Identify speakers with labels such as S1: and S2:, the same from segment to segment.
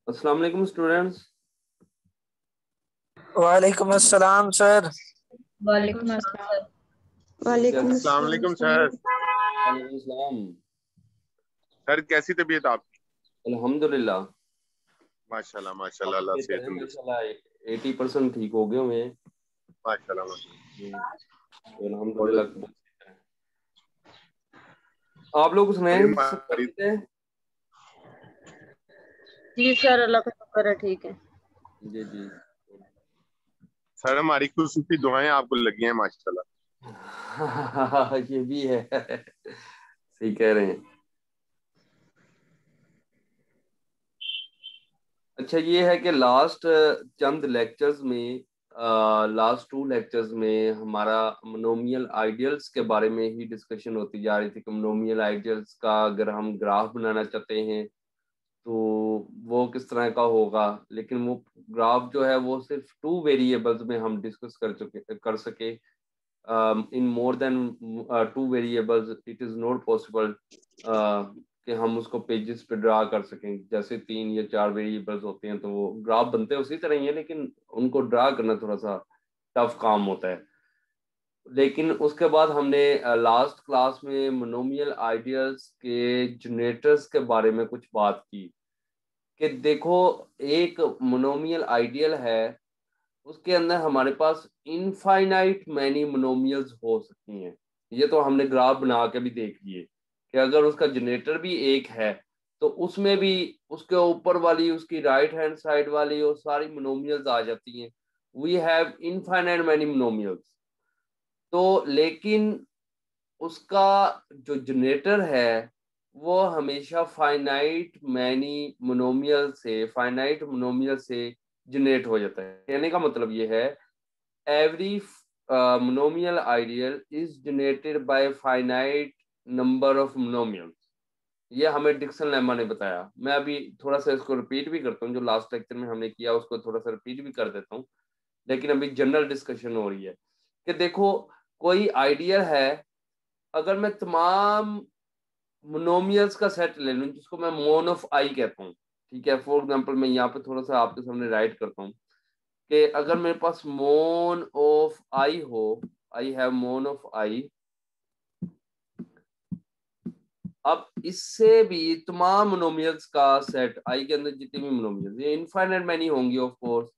S1: अस्सलाम वालेकुम स्टूडेंट्स।
S2: वालेकुम अस्सलाम सर।
S3: वालेकुम अस्सलाम।
S4: वालेकुम
S5: अस्सलाम वालेकुम सर।
S1: वालेकुम सलाम।
S5: सर कैसी तबीयत आपकी?
S1: अल्हम्दुलिल्लाह
S5: माशाल्लाह माशाल्लाह, अल्लाह
S1: कहते
S5: सेहत
S1: हैं
S5: तंदुरुस्त।
S1: माशाल्लाह 80% ठीक हो गए हुए हैं।
S5: माशाल्लाह माशाल्लाह।
S1: अल्हम्दुलिल्लाह। आप लोग सुनाएं, सब
S5: हमारी
S1: ठीक है?
S3: जी सर, अल्लाह का शुक्र है, ठीक है।
S1: जी जी।
S5: सर हमारी खुशी दुआएं आपको लगी हैं माशाल्लाह।
S1: ये भी है, सही कह रहे हैं। अच्छा, ये है कि लास्ट चंद लेक्चर्स में, लास्ट 2 लेक्चर्स में हमारा मोनोमियल आइडियल्स के बारे में ही डिस्कशन होती जा रही थी कि मोनोमियल आइडियल्स का अगर हम ग्राफ बनाना चाहते हैं तो वो किस तरह का होगा। लेकिन वो ग्राफ जो है वो सिर्फ 2 वेरिएबल्स में हम डिस्कस कर सके। In more than 2 variables it is not possible कि हम उसको पेजेस पे ड्रा कर सकें। जैसे 3 या 4 वेरिएबल्स होते हैं तो वो ग्राफ बनते हैं उसी तरह ही है, लेकिन उनको ड्रा करना थोड़ा सा टफ काम होता है। लेकिन उसके बाद हमने लास्ट क्लास में मोनोमियल आइडियल्स के जनरेटर्स के बारे में कुछ बात की कि देखो, एक मोनोमियल आइडियल है, उसके अंदर हमारे पास इनफाइनाइट मैनी मोनोमियल्स हो सकती हैं। ये तो हमने ग्राफ बना के भी देख लिए कि अगर उसका जनरेटर भी एक है तो उसमें भी उसके ऊपर वाली, उसकी राइट हैंड साइड वाली और सारी मोनोमियल्स आ जाती हैं। We have infinite many monomials. तो लेकिन उसका जो जनरेटर है वो हमेशा फाइनाइट मोनोमियल से जनरेट हो जाता है। कहने का मतलब ये है, every monomial ideal is generated bye finite number of monomials. ये हमें डिक्सन लेमा ने बताया। मैं अभी थोड़ा सा इसको रिपीट भी करता हूँ, जो लास्ट लेक्चर में हमने किया उसको थोड़ा सा रिपीट भी कर देता हूँ, लेकिन अभी जनरल डिस्कशन हो रही है कि देखो, कोई आइडियल है, अगर मैं तमाम मोनोमियल्स का सेट ले लूं जिसको मैं मोन ऑफ आई कहता हूँ, ठीक है। फॉर एग्जांपल मैं यहाँ पे थोड़ा सा आपके सामने राइट करता हूँ कि अगर मेरे पास मोन ऑफ आई हो, आई हैव मोन ऑफ आई, अब इससे भी तमाम मोनोमियल्स का सेट, आई के अंदर जितने भी मोनोमियल्स, ये इनफाइनाइट मैनी होंगी ऑफ कोर्स।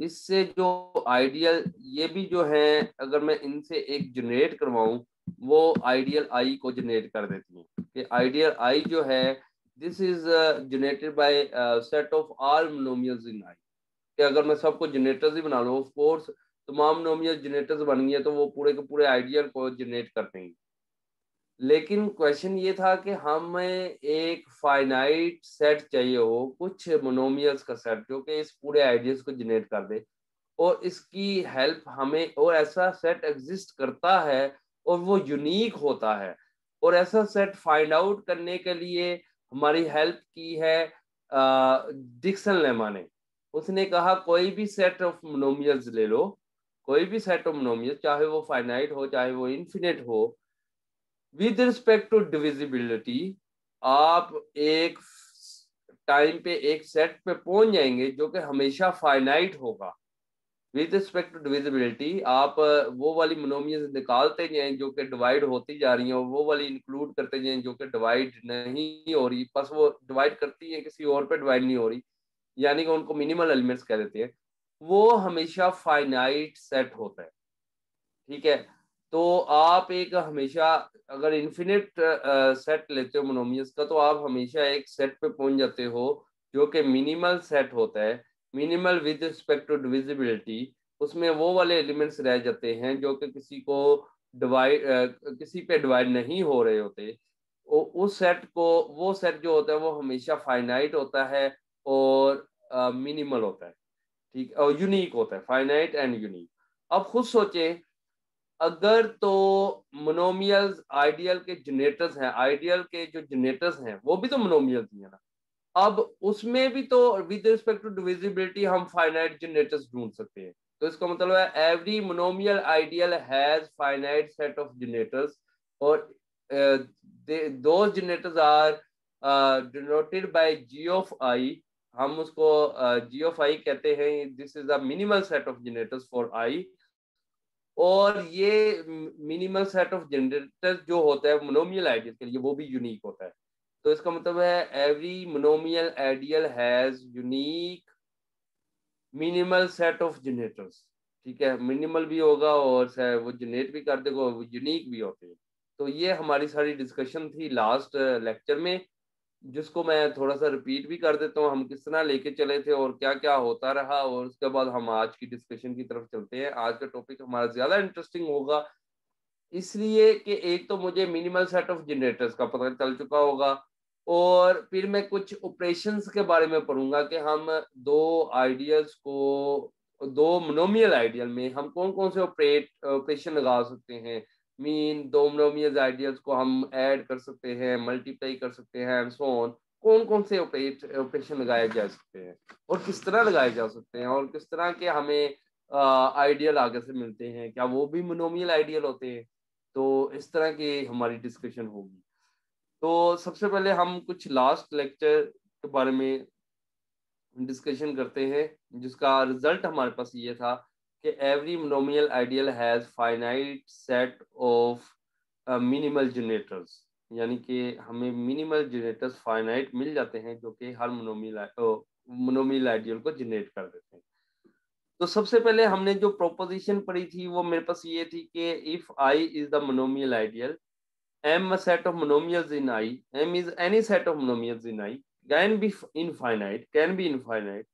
S1: इससे जो आइडियल ये भी जो है, अगर मैं इनसे एक जनरेट करवाऊं, वो आइडियल आई को जनरेट कर देती है कि आइडियल आई जो है this is generated by set of all monomials in I. कि अगर मैं सबको जनरेटर्स ही बना लूं, ऑफ कोर्स तमाम मोनोमियल जनरेटर्स बन गए तो वो पूरे के पूरे आइडियल को जनरेट करते हैं। लेकिन क्वेश्चन ये था कि हमें एक फाइनाइट सेट चाहिए हो, कुछ मोनोमियल्स का सेट जो कि इस पूरे आइडियल्स को जनरेट कर दे, और इसकी हेल्प हमें, और ऐसा सेट एग्जिस्ट करता है और वो यूनिक होता है। और ऐसा सेट फाइंड आउट करने के लिए हमारी हेल्प की है डिक्सन लेमा ने। उसने कहा कोई भी सेट ऑफ मोनोमियल्स ले लो, कोई भी सेट ऑफ मोनोमियल्स, चाहे वो फाइनाइट हो चाहे वो इन्फिनिट हो, विद रिस्पेक्ट टू डिविजिबिलिटी आप एक टाइम पे एक सेट पे पहुंच जाएंगे जो कि हमेशा फाइनाइट होगा। विद रिस्पेक्ट टू डिविजिबिलिटी आप वो वाली मोनोमियल्स निकालते जाएं जो कि डिवाइड होती जा रही हैं, और वो वाली इंक्लूड करते जाएं जो कि डिवाइड नहीं हो रही, बस वो डिवाइड करती है किसी और पे डिवाइड नहीं हो रही, यानी कि उनको मिनिमल एलिमेंट्स कह देते हैं। वो हमेशा फाइनाइट सेट होता है। ठीक है, तो आप एक हमेशा अगर इन्फिनिट सेट लेते हो मोनोमियल्स का, तो आप हमेशा एक सेट पे पहुंच जाते हो जो कि मिनिमल सेट होता है। Minimal with respect to divisibility, उसमें वो वाले एलिमेंट्स रह जाते हैं जो कि किसी को डिवाइड किसी पे डिवाइड नहीं हो रहे होते। उस सेट को, वो सेट जो होता है वो हमेशा फाइनाइट होता है और मिनिमल होता है। ठीक, और यूनिक होता है, फाइनाइट एंड यूनिक। अब खुद सोचें, अगर तो मोनोमियल्स आइडियल के जनरेटर्स हैं, आइडियल के जो जनरेटर्स हैं वो भी तो मोनोमियल्स ही है ना, अब उसमें भी तो विद रिस्पेक्ट टू डिविजिबिलिटी हम फाइनाइट जनरेटर्स ढूंढ सकते हैं। तो इसका मतलब है every monomial ideal has finite set of generators, और those generators are denoted by G of I. हम उसको जी ऑफ आई कहते हैं। This is the minimal set of generators for I. और ये मिनिमल सेट ऑफ जनरेटर्स जो होता है मोनोमियल आइडियल के लिए वो भी यूनिक होता है। तो इसका मतलब है every monomial ideal has unique minimal set of generators. ठीक है, मिनिमल भी होगा और वो जनरेट भी कर देगा, वो यूनिक भी होते हैं। तो ये हमारी सारी डिस्कशन थी लास्ट लेक्चर में, जिसको मैं थोड़ा सा रिपीट भी कर देता हूँ, हम किस तरह लेके चले थे और क्या क्या होता रहा, और उसके बाद हम आज की डिस्कशन की तरफ चलते हैं। आज का टॉपिक हमारा ज्यादा इंटरेस्टिंग होगा, इसलिए कि एक तो मुझे मिनिमल सेट ऑफ जनरेटर्स का पता चल चुका होगा, और फिर मैं कुछ ऑपरेशंस के बारे में पढ़ूंगा कि हम दो आइडियल्स को, दो मोनोमियल आइडियल में हम कौन कौन से ऑपरेशन लगा सकते हैं। मीन दो मोनोमियल आइडियल्स को हम ऐड कर सकते हैं, मल्टीप्लाई कर सकते हैं एंड सो ऑन। कौन कौन से ऑपरेशन लगाए जा सकते हैं और किस तरह लगाए जा सकते हैं, और किस तरह के हमें आइडियल आगे से मिलते हैं, क्या वो भी मोनोमियल आइडियल होते हैं। तो इस तरह की हमारी डिस्कशन होगी। तो सबसे पहले हम कुछ लास्ट लेक्चर के बारे में डिस्कशन करते हैं, जिसका रिजल्ट हमारे पास ये था कि every monomial ideal has finite set of minimal generators, यानी कि हमें मिनिमल जनरेटर्स फाइनाइट मिल जाते हैं जो कि हर मोनोमियल आइडियल को जनरेट कर देते हैं। तो सबसे पहले हमने जो प्रोपोजिशन पढ़ी थी वो मेरे पास ये थी कि if I is the monomial ideal, M a set of monomials in I, M is any set of monomials in I, can be infinite,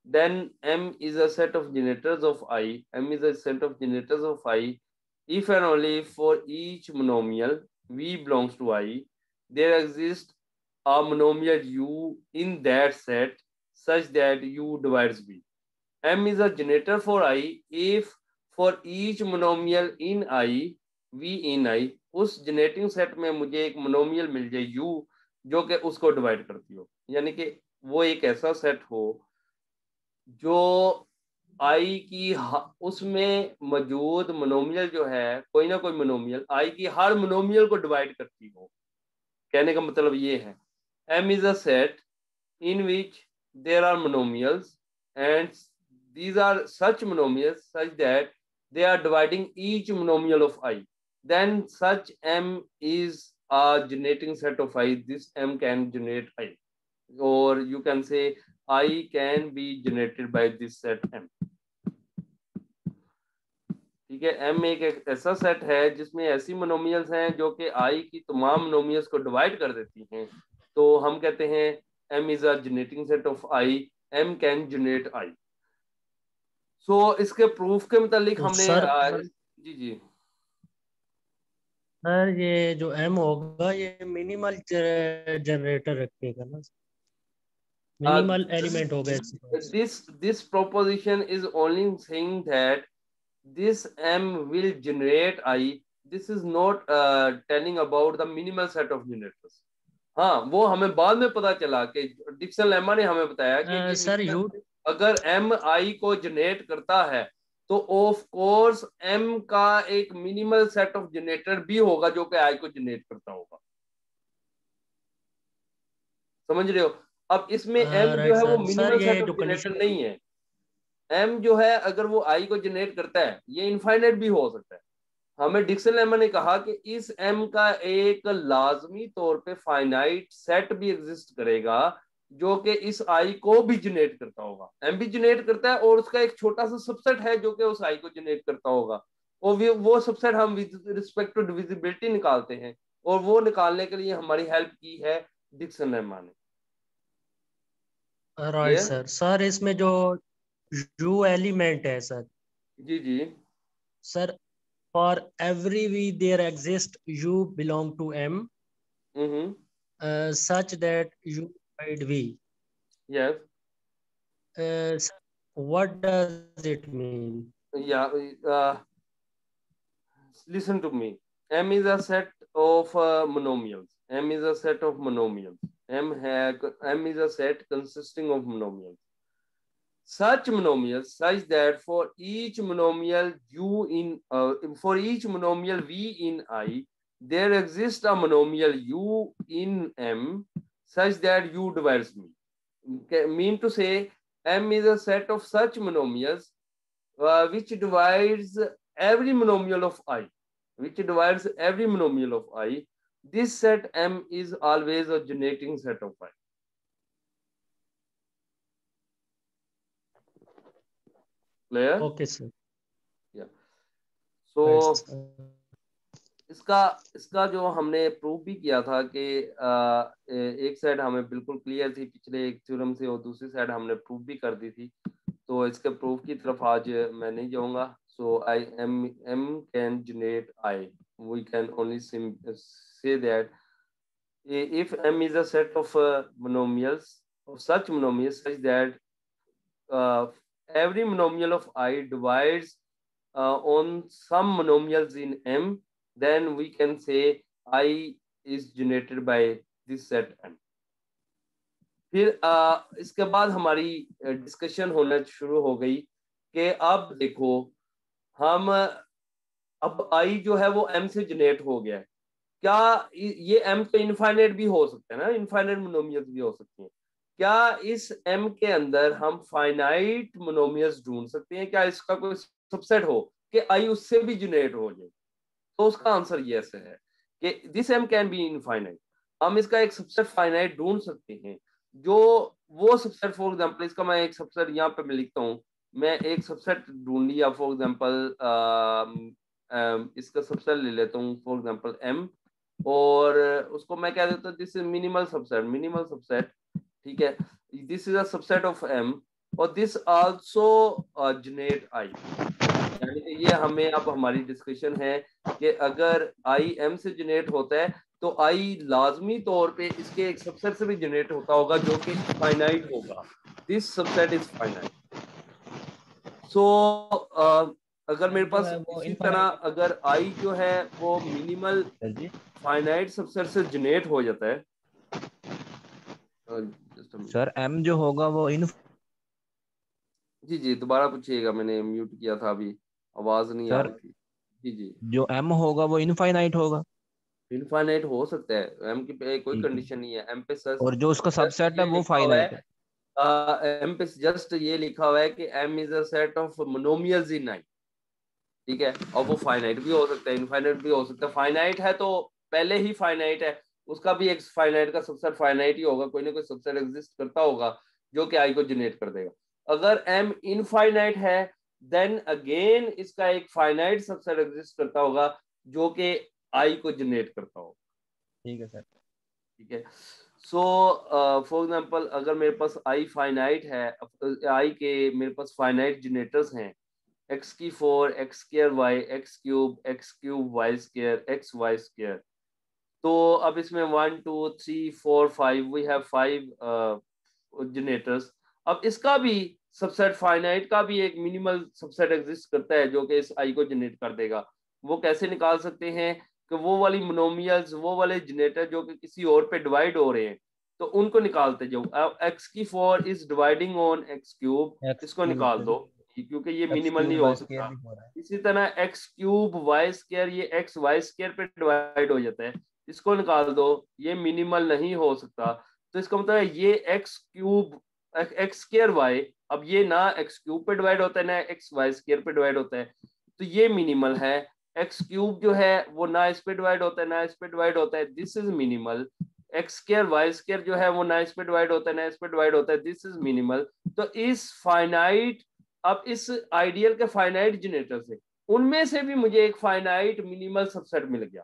S1: then M is a set of generators of I, M is a set of generators of I, if and only for each monomial V belongs to I, there exists a monomial U in that set such that U divides V. M is a generator for I if for each monomial in I, V in I, उस generating set में मुझे एक monomial मिल जाए U जो कि उसको divide करती हो, यानी कि वो एक ऐसा सेट हो जो आई की उसमें मौजूद मोनोमियल जो है, कोई ना कोई मोनोमियल आई की हर मोनोमियल को डिवाइड करती हो। कहने का मतलब ये है M is a set in which there are monomials and these are such monomials such that they are dividing each monomial of I, then such M is a generating set of I. This M can generate I, or you can say I can be generated by this set M. ठीक है, M एक ऐसा set है जिसमें ऐसी monomials हैं जो कि I की तमाम मोनोमियल्स को डिवाइड कर देती हैं। तो हम कहते हैं M is a generating set of I, M can generate I. सो इसके प्रूफ के मुतालिक
S4: तो
S1: हमने
S4: सर
S1: जी जी
S4: सर ये जो एम होगा ये मिनिमल जनरेटर रखेगा ना, मिनिमल एलिमेंट होगा इसके पास।
S1: this proposition is only saying that this M will generate I this is not telling about the minimal set of generators. हाँ, वो हमें बाद में पता चला कि डिक्सन लेमा ने हमें बताया कि ये
S4: सर यू
S1: अगर एम आई को जनरेट करता है तो ऑफ कोर्स एम का एक मिनिमल सेट ऑफ जनरेटर भी होगा जो कि आई को जनरेट करता होगा। समझ रहे हो? अब इसमें एम जो
S4: राइट
S1: है वो
S4: सर। सर
S1: मिनिमल
S4: ये
S1: सेट ऑफ
S4: जो कंडीशन
S1: जनरेटर नहीं है। एम जो है अगर वो आई को जनरेट करता है, ये इनफाइनाइट भी हो सकता है। हमें डिक्सन लेमन ने कहा कि इस एम का एक लाजमी तौर पे फाइनाइट सेट भी एग्जिस्ट करेगा जो कि इस आई को भी जनरेट करता होगा। एम भी जनरेट करता है और उसका एक छोटा सा सबसेट है जो कि उस आई को जनरेट करता होगा, और वो सबसेट हम विद रिस्पेक्ट टू डिविजिबिलिटी निकालते हैं, और वो निकालने के लिए हमारी हेल्प की है डिक्सन लेमन ने।
S4: Right
S1: clear?
S4: सर। सर इसमें जो यू एलिमेंट है सर,
S1: जी जी।
S4: Sir for every v there exist u belong to M
S1: hmm.
S4: such that you divide v.
S1: Yes.
S4: What does it mean?
S1: या listen to me. M is a set of monomials. M is a set of monomials. M is a set consisting of monomials. Such monomials, such that for each monomial for each monomial v in I, there exists a monomial u in M, such that u divides me. Mean to say, M is a set of such monomials which divides every monomial of I. This set M is always a generating set of I. Clear?
S4: Okay, sir.
S1: Yeah. So
S4: Right, sir.
S1: इसका जो हमने prove भी किया था कि एक side हमें बिल्कुल क्लियर थी पिछले एक थ्योरम से, और दूसरी साइड हमने प्रूव भी कर दी थी, तो इसके प्रूफ की तरफ आज मैं नहीं जाऊंगा। So I am can generate I, we can only say that if M is a set of monomials, of such monomials such that every monomial of I divides on some monomials in M, then we can say I is generated by this set M. फिर इसके बाद हमारी discussion होना शुरू हो गई कि अब देखो हम अब आई जो है वो एम से जनरेट हो गया है, क्या ये एम तो इनफाइनाइट भी हो सकता है ना, इनफाइनाइट मोनोमियल्स भी हो सकती हैं, क्या इस एम के अंदर हम फाइनाइट मोनोमियल्स ढूंढ सकते हैं? क्या इसका कोई सबसेट हो कि आई उससे भी जनरेट हो जाए? तो उसका आंसर यस है कि this M can be infinite. हम इसका एक सबसेट फाइनाइट ढूंढ सकते हैं, जो वो सबसेट, फॉर एग्जांपल इसका मैं एक सबसेट यहाँ पे मैं लिखता हूँ, मैं एक सबसेट ढूंढ लिया, फॉर एग्जांपल इसका सबसेट ले लेता हूँ फॉर एग्जांपल एम, और उसको मैं क्या देता हूँ, दिस इज मिनिमल सबसेट, ठीक है, this is a subset of M, और दिस आल्सो जनरेट आई। यानी कि ये हमें अब हमारी डिस्कशन है कि अगर आई एम से जनरेट होता है तो आई लाजमी तौर पे इसके एक सबसेट से भी जनरेट होता होगा जो कि फाइनाइट होगा। This subset is finite. So अगर मेरे पास इसी तरह अगर आई जो है वो मिनिमल फाइनाइट सबसेट से जनरेट हो जाता है,
S6: सर एम जो होगा वो
S1: जी दोबारा पूछिएगा, मैंने म्यूट किया था अभी, आवाज नहीं आ रही थी। जी
S6: जो एम होगा वो इनफाइनाइट होगा।
S1: इनफाइनाइट हो सकता है, एम की पे कोई कंडीशन नहीं है, एम पे सर,
S6: और जो उसका सबसेट है वो फाइनाइट है।
S1: एम पे जस्ट ये लिखा हुआ है कि M is a set of monomials in I, ठीक है, और वो फाइनाइट भी हो सकता है, इनफाइनाइट भी हो सकता है। फाइनाइट है तो पहले ही फाइनाइट है, उसका भी एक फाइनाइट का सबसेट फाइनाइट ही होगा, कोई ना कोई सबसेट एग्जिस्ट करता होगा जो कि आई को जनरेट कर देगा। अगर एम इनफाइनाइट है देन अगेन इसका एक फाइनाइट सबसेट एग्जिस्ट करता होगा जो कि आई को जनरेट करता होगा।
S6: ठीक है सर। ठीक
S1: है। सो फॉर एग्जांपल अगर मेरे पास आई फाइनाइट है, आई के मेरे पास फाइनाइट जनरेटर्स हैं, x की 4, x square y, x cube y square, x y square, तो अब इसमें 1 2 3 4 5 वी हैव 5 जनरेटर्स। अब इसका भी सबसेट फाइनाइट का भी एक मिनिमल सबसेट एग्जिस्ट करता है जो कि इस आई को जनरेट कर देगा। वो कैसे निकाल सकते हैं कि वो वाली मोनोमियल्स, वो वाले जनरेटर जो कि किसी और पे डिवाइड हो रहे हैं, तो उनको निकालते जाओ। एक्स की 4 is dividing on x cube,
S6: x
S1: इसको निकाल
S6: क्यूब,
S1: दो क्योंकि ये
S6: एक्स
S1: मिनिमल नहीं
S6: क्यूब
S1: हो
S6: वाई स्क्वायर
S1: सकता।
S6: भी हो रहा है।
S1: इसी तरह एक्स क्यूब वाई स्क्वायर, ये एक्स वाई स्क्वायर पे डिवाइड हो जाता है, इसको निकाल दो, ये मिनिमल नहीं हो सकता। तो इसका मतलब है ये x cube x square y, अब ये ना एक्स क्यूब पे डिवाइड होता है ना एक्स वाई स्क्वायर पे डिवाइड होता है, तो ये मिनिमल है। एक्स क्यूब जो है वो ना इस पे डिवाइड होता है ना इस पे डिवाइड होता है, this is minimal. X square y square जो है वो ना इस पे डिवाइड होता है ना इस पे डिवाइड होता है, दिस इज मिनिमल। तो इस फाइनाइट, अब इस आइडियल के फाइनाइट जनरेटर से उनमें से भी मुझे एक फाइनाइट मिनिमल सबसेट मिल गया।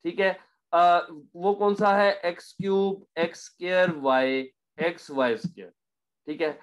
S1: ठीक है, वो कौन सा है? X cube x square y x y square. ठीक है,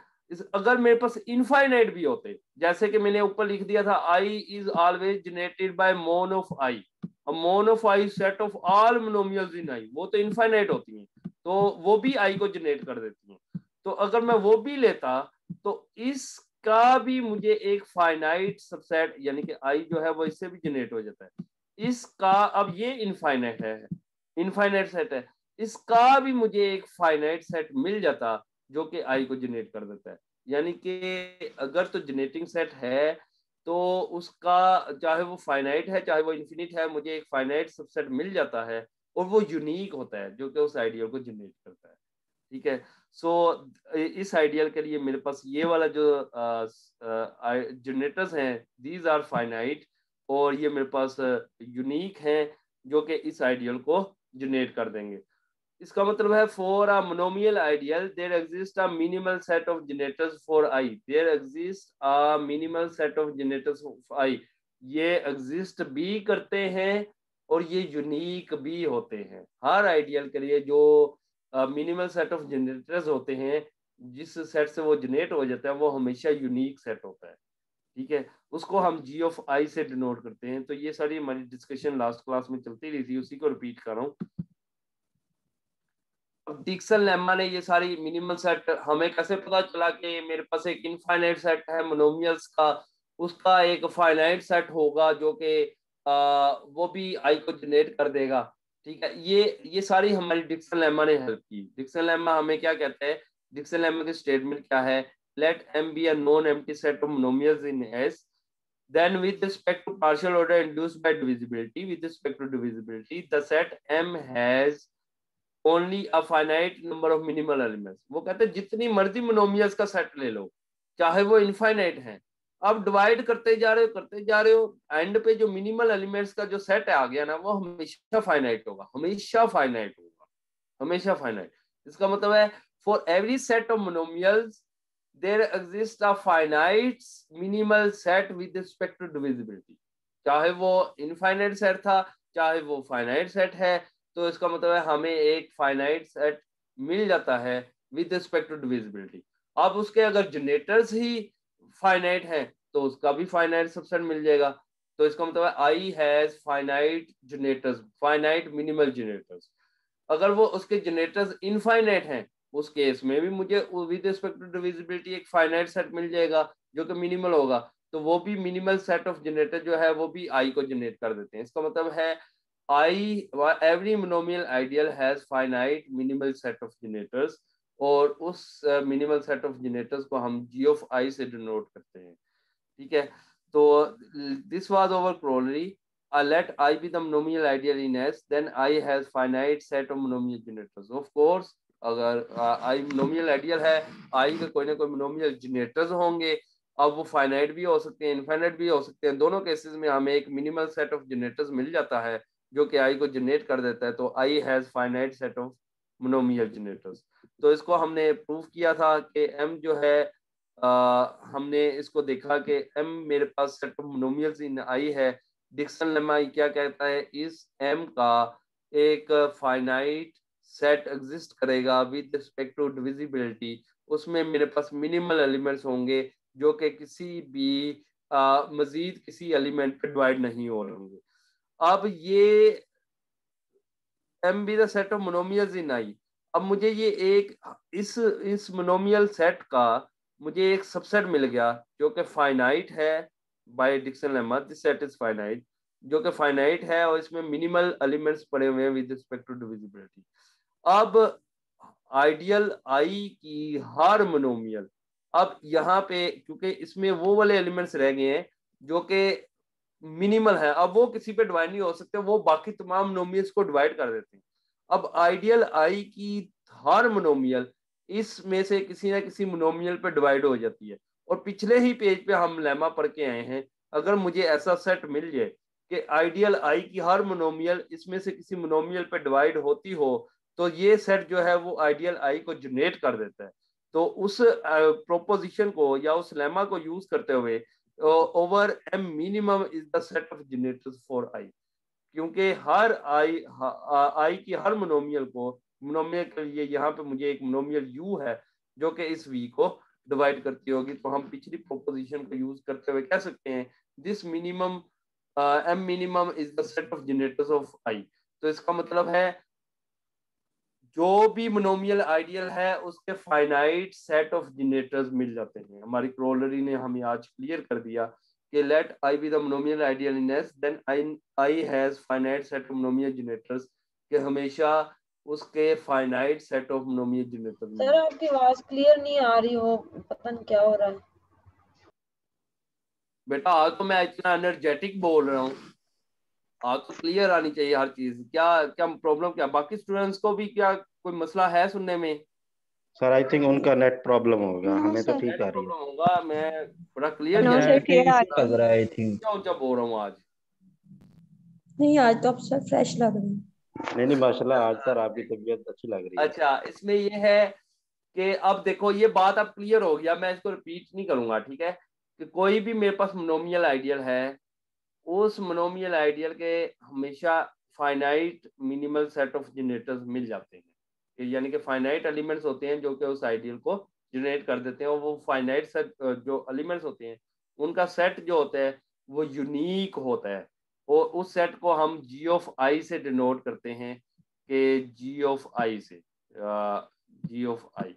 S1: अगर मेरे पास इनफाइनाइट भी होते, जैसे कि मैंने ऊपर लिख दिया था I is always generated by mon of I, mon of I set of all monomials in I, वो तो इनफाइनाइट होती हैं, तो वो भी आई को जनरेट कर देती हैं। तो अगर मैं वो भी लेता तो इसका भी मुझे एक फाइनाइट सबसेट, यानी कि आई जो है वो इससे भी जनरेट हो जाता है इसका। अब ये इनफाइनाइट है, इनफाइनाइट सेट है, इसका भी मुझे एक फाइनाइट सेट मिल जाता जो कि आई को जनरेट कर देता है। यानी कि अगर तो जनरेटिंग सेट है तो उसका, चाहे वो फाइनाइट है चाहे वो इन्फिनिट है, मुझे एक फाइनाइट सबसेट मिल जाता है और वो यूनिक होता है जो कि उस आइडियल को जनरेट करता है। ठीक है, सो इस आइडियल के लिए मेरे पास ये वाला जो जनरेटर्स हैं दीज आर फाइनाइट, और ये मेरे पास यूनिक हैं जो कि इस आइडियल को जनरेट कर देंगे। इसका मतलब है for a monomial ideal there exist a minimal set of generators for I, there exist a minimal set of generators of I, ये एग्जिस्ट भी करते हैं और ये यूनिक भी होते हैं। हर आइडियल के लिए जो मिनिमल सेट ऑफ जनरेटर्स होते हैं, जिस सेट से वो जनरेट हो जाता है, वो हमेशा यूनिक सेट होता है। ठीक है, उसको हम जी ऑफ आई से डिनोट करते हैं। तो ये सारी हमारी डिस्कशन लास्ट क्लास में चलती रही थी, उसी को रिपीट कर रहा हूँ। अब डिक्सन लेम्मा ने ये सारी मिनिमल सेट, हमें कैसे पता चला कि मेरे पास एक इनफाइनाइट सेट है मोनोमियल्स का, उसका एक फाइनाइट सेट होगा जो कि वो भी आई को जनरेट कर देगा। ठीक है, ये सारी हमारी डिक्सन लेम्मा ने हेल्प की। डिक्सन लेम्मा हमें क्या कहते हैं? डिक्सन लेम्मा की स्टेटमेंट क्या है? Let M be a non empty set of monomials in S, then with respect to partial order induced by divisibility, with respect to divisibility, the set M has only a finite number of minimal elements. वो कहते हैं जितनी मर्जी monomials का set ले लो, चाहे वो infinite है, अब डिवाइड करते जा रहे हो करते जा रहे हो, एंड पे जो मिनिमल एलिमेंट्स का जो सेट आ गया ना, वो हमेशा फाइनाइट होगा, हमेशा फाइनाइट होगा, हमेशा फाइनाइट। इसका मतलब है for every set of monomials there exist a finite minimal set with respect to divisibility, चाहे वो इनफाइनाइट सेट था चाहे वो फाइनाइट सेट है। तो इसका मतलब है हमें एक फाइनाइट सेट मिल जाता है विद रिस्पेक्ट टू डिविजिबिलिटी। अब उसके अगर जनरेटर्स ही फाइनाइट हैं तो उसका भी फाइनाइट सबसेट मिल जाएगा। तो इसका मतलब है आई has finite generators, finite minimal generators. अगर वो उसके जनरेटर्स इनफाइनाइट हैं, उस केस में भी मुझे विद रिस्पेक्ट टू डिविजिबिलिटी एक फाइनाइट सेट मिल जाएगा जो कि मिनिमल होगा। तो वो भी मिनिमल सेट ऑफ जनरेटर जो है वो भी आई को जनरेट कर देते हैं। इसका मतलब है I every monomial ideal has finite minimal set of generators, और उस मिनिमल सेट ऑफ जनरेटर्स को हम g of i से डिनोट करते हैं। ठीक है, तो this was our corollary, let I be the monomial ideal in S, then I has finite set of monomial generators. Of course, अगर I monomial ideal है, I के कोई ना कोई monomial generators होंगे। अब वो फाइनाइट भी हो सकते हैं, इनफाइनाइट भी हो सकते हैं। दोनों केसेस में हमें एक मिनिमल सेट ऑफ जनरेटर्स मिल जाता है जो कि आई को जनरेट कर देता है। तो आई has finite set of monomial generators. तो इसको हमने प्रूव किया था कि एम जो है, हमने इसको देखा कि एम मेरे पास set of monomials in I है। डिक्सन लेमा क्या कहता है? इस एम का एक फाइनाइट सेट एग्जिस्ट करेगा विद रिस्पेक्ट टू डिविजिबिलिटी, उसमें मेरे पास मिनिमल एलिमेंट्स होंगे जो कि किसी भी मजीद किसी एलिमेंट पे डिवाइड नहीं हो रहे होंगे। अब ये M be the set of monomials in I, अब मुझे ये एक इस मोनोमियल सेट का मुझे एक सबसेट मिल गया जो कि फाइनाइट है by Dickson lemma, this set is finite. जो कि फाइनाइट है और इसमें मिनिमल एलिमेंट्स पड़े हुए हैं विद रिस्पेक्ट टू डिविजिबिलिटी। अब आइडियल आई की हर मोनोमियल, अब यहाँ पे क्योंकि इसमें वो वाले एलिमेंट्स रह गए हैं जो कि मिनिमल है, अब वो किसी पे डिवाइड नहीं हो सकते, वो बाकी तमाम मोनोमियल्स को डिवाइड कर देते हैं। अब आइडियल आई की हर मोनोमियल इसमें से किसी ना किसी मोनोमियल पे डिवाइड हो जाती है। और पिछले ही पेज पे हम लेमा पढ़ के आए हैं, अगर मुझे ऐसा सेट मिल जाए कि आइडियल आई की हर मोनोमियल इसमें से किसी मोनोमियल पे डिवाइड होती हो, तो ये सेट जो है वो आइडियल आई को जनरेट कर देता है। तो उस प्रोपोजिशन को या उस लेमा को यूज करते हुए over M minimum is the set of generators for I, क्योंकि हर आई की हर मोनोमियल को, मोनोमियल के लिए यहाँ पे मुझे एक मोनोमियल यू है जो कि इस वी को डिवाइड करती होगी, तो हम पिछली प्रोपोजिशन को यूज करते हुए कह सकते हैं this minimum M minimum is the set of generators of I. तो इसका मतलब है जो भी मोनोमियल आइडियल है उसके फाइनाइट सेट ऑफ जनरेटर्स मिल जाते हैं। हमारी क्रोलरी ने हमें आज क्लियर कर दिया कि let I be the monomial ideal in S, then I has finite set of monomial generators, कि हमेशा उसके finite set of monomial generators.
S3: सर आपकी आवाज क्लियर नहीं आ रही, हो पता नहीं क्या हो रहा है।
S1: बेटा आज तो मैं इतना एनर्जेटिक बोल रहा हूँ, आज तो क्लियर आनी चाहिए हर चीज। क्या क्या प्रॉब्लम, क्या बाकी स्टूडेंट्स को भी क्या कोई मसला है सुनने में?
S7: सर आई थिंक उनका नेट प्रॉब्लम होगा, हमें तो ठीक आ रही है।
S1: प्रॉब्लम होगा, मैं बड़ा क्लियर
S3: नो सर, क्लियर आ रही है।
S6: लग रहा है आई थिंक।
S1: क्या ऊंचा बोल रहा हूँ आज?
S8: नहीं आज तो आप सर फ्रेश लग रहे हैं।
S7: नहीं माशाल्लाह आज सर आपकी तबीयत अच्छी लग रही है।
S1: अच्छा, इसमें ये है कि अब देखो ये बात अब क्लियर हो गया, मैं इसको रिपीट नहीं करूंगा, ठीक है? कि कोई भी मेरे पास मोनोमियल आइडियल है, उस मोनोमियल आइडियल के हमेशा finite minimal set of generators मिल जाते हैं, यानी कि फाइनाइट एलिमेंट्स होते हैं जो कि उस आइडियल को जनरेट कर देते हैं। और वो फाइनाइट सेट जो एलिमेंट्स होते हैं उनका सेट जो होता है वो यूनिक होता है, और उस सेट को हम जी ऑफ आई से डिनोट करते हैं, कि जी ऑफ आई से, जी ऑफ आई,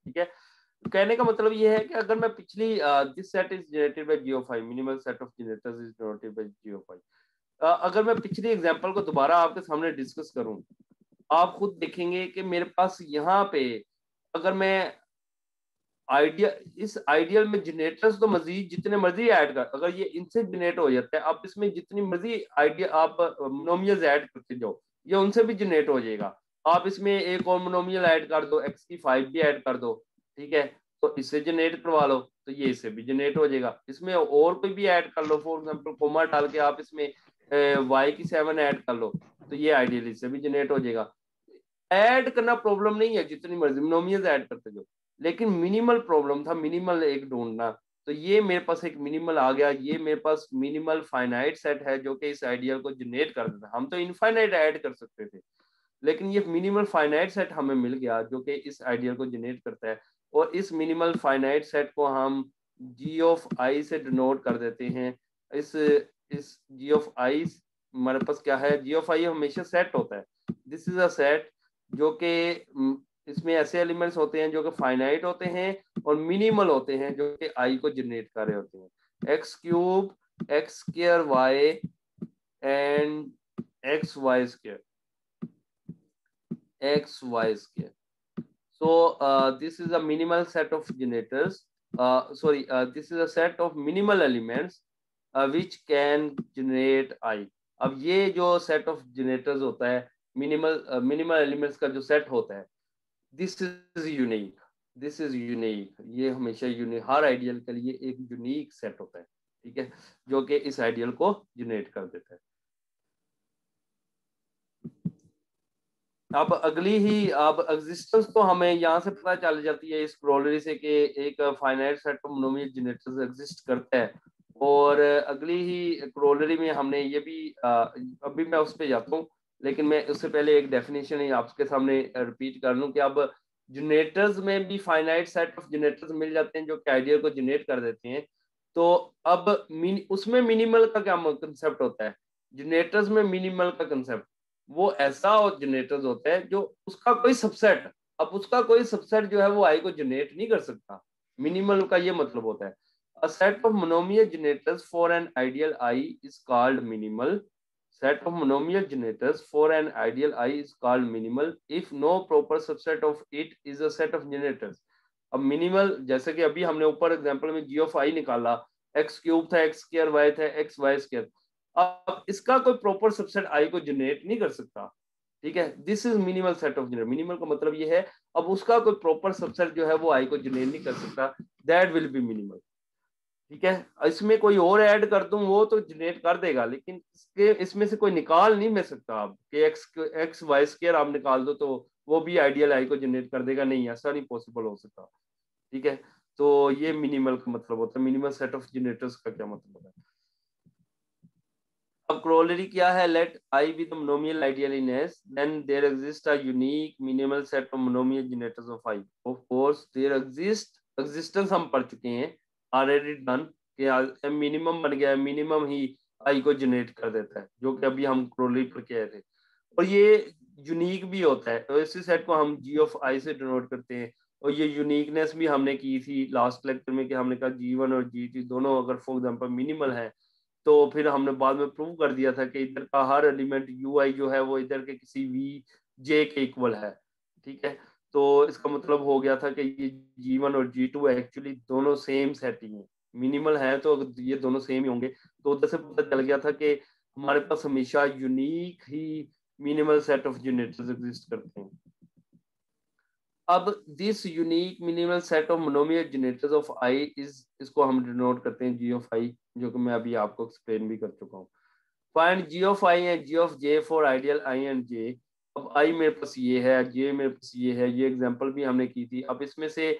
S1: ठीक है? कहने का मतलब ये है कि अगर मैं पिछली this set is generated by G of I, minimal set of generators is generated by G of I, अगर मैं पिछली एग्जांपल को दोबारा आपके सामने डिस्कस करूं, आप खुद देखेंगे कि मेरे पास यहाँ पे अगर मैं इस आइडियल में जनरेटर्स तो मजीद जितने मर्जी ऐड कर, अगर ये इनसे जनरेट हो जाता है, आप इसमें जितनी मर्जी आइडिया आप मोनोमियल्स ऐड करते जाओ, ये उनसे भी जनरेट हो जाएगा। आप इसमें एक और मोनोमियल ऐड कर दो, x की 5 भी ऐड कर दो, ठीक है? तो इससे जनरेट करवा लो तो ये इससे भी जनरेट हो जाएगा। इसमें और कोई भी ऐड कर लो, फॉर एग्जांपल कोमा डाल के आप इसमें y की 7 ऐड कर लो तो ये आइडियल इससे भी जनरेट हो जाएगा। ऐड करना प्रॉब्लम नहीं है, जितनी मर्जी मोनोमियल्स ऐड करते जाओ, लेकिन मिनिमल प्रॉब्लम था, मिनिमल एक ढूंढना। तो ये मेरे पास एक मिनिमल आ गया, ये मेरे पास मिनिमल फाइनाइट सेट है जो कि इस आइडियल को जनरेट कर देता है। हम तो इनफाइनाइट ऐड कर सकते थे, लेकिन ये मिनिमल फाइनाइट सेट हमें मिल गया जो कि इस आइडियल को जनरेट करता है। और इस मिनिमल फाइनाइट सेट को हम जी ऑफ आई से डिनोट कर देते हैं। इस जी ऑफ आई हमारे पास क्या है, जी ऑफ आई हमेशा सेट होता है। दिस इज अ सेट जो कि इसमें ऐसे एलिमेंट्स होते हैं जो कि फाइनाइट होते हैं और मिनिमल होते हैं जो कि आई को जनरेट कर रहे होते हैं। X cube, x square y and x y square, x y square. So this is a minimal set of generators. This is a set of minimal elements which can generate I. अब ये जो set of generators होता है, minimal elements का जो set होता है, this is unique. This is unique. ये हमेशा यूनिक, हर आइडियल के लिए एक यूनिक सेट होता है, ठीक है, जो कि इस आइडियल को जनरेट कर देता है। अब अगली ही अब एग्जिस्टेंस तो हमें यहाँ से पता चल जाती है इस क्रोलरी से कि एक finite set of monomial generators exist करता है। और अगली ही क्रोलरी में हमने ये भी अभी मैं उस पर जाता हूँ, लेकिन मैं उससे पहले एक डेफिनेशन ही आपके सामने रिपीट कर लूँ कि अब जनरेटर्स में भी फाइनाइट सेट ऑफ जनरेटर्स मिल जाते हैं जो कि आइडियल को जनरेट कर देते हैं। तो अब उसमें मिनिमल का क्या कंसेप्ट होता है? जनरेटर्स में मिनिमल का कंसेप्ट वो ऐसा जनरेटर्स होता है जो उसका कोई सबसेट, अब उसका कोई सबसेट जो है वो आई को जनरेट नहीं कर सकता। मिनिमल का ये मतलब होता है। A set of monomial generators for an ideal I is called minimal. Set of monomial generators for an ideal I is called minimal if no proper subset of it is a set of generators. अब minimal, जैसे कि अभी हमने ऊपर example में g of i निकाला, x cube था, x square y था, x y स्क्वायर, अब इसका कोई प्रॉपर सबसेट i को जनरेट नहीं कर सकता, ठीक है। This is minimal set of generator. Minimal का मतलब ये है अब उसका कोई प्रॉपर सबसेट जो है वो i को जनरेट नहीं कर सकता, दैट विल बी मिनिमल, ठीक है। इसमें कोई और ऐड कर दूं वो तो जनरेट कर देगा, लेकिन इसमें से कोई निकाल नहीं मिल सकता आप कि एक्स वाई स्क्वायर आप निकाल दो तो वो भी आइडियल आई को जनरेट कर देगा, नहीं, ऐसा नहीं पॉसिबल हो सकता, ठीक है। तो ये मिनिमल का मतलब होता है। मिनिमल सेट ऑफ जनरेटर्स का क्या मतलब होता है? अब क्रोलरी क्या है? Let I be the monomial ideal in S, then there exist a unique minimal set of monomial generators of I. Of course their existence हम पढ़ चुके हैं ऑलरेडी डन, कि मिनिमम बन गया है, मिनिमम ही आई को जनरेट कर देता है, जो कि अभी हम क्रोलरी पर कह रहे थे। और ये यूनिक भी होता है, तो इसी सेट को हम जी ऑफ आई से डिनोट करते हैं। और ये यूनिकनेस भी हमने की थी लास्ट लेक्चर में कि हमने कहा G1 और G2 दोनों अगर फॉर एग्जांपल मिनिमल है, तो फिर हमने बाद में प्रूव कर दिया था कि इधर का हर एलिमेंट UI जो है वो इधर के किसी VJ के इक्वल है, ठीक है। तो इसका मतलब हो गया था कि ये G1 और G2 एक्चुअली दोनों सेम सेट ही है, मिनिमल है तो ये दोनों सेम ही होंगे। तो उधर से पता चल गया था कि हमारे पास हमेशा unique he minimal set of generators exist करते हैं। अब this unique minimal set of monomial generators of I is, इसको हम डिनोट करते हैं जी ऑफ आई, जो कि मैं अभी आपको एक्सप्लेन भी कर चुका हूँ। Find G of I and G of J for ideal I and J. अब आई मेरे पास ये है, जे मेरे पास ये है, ये एग्जांपल भी हमने की थी। अब इसमें से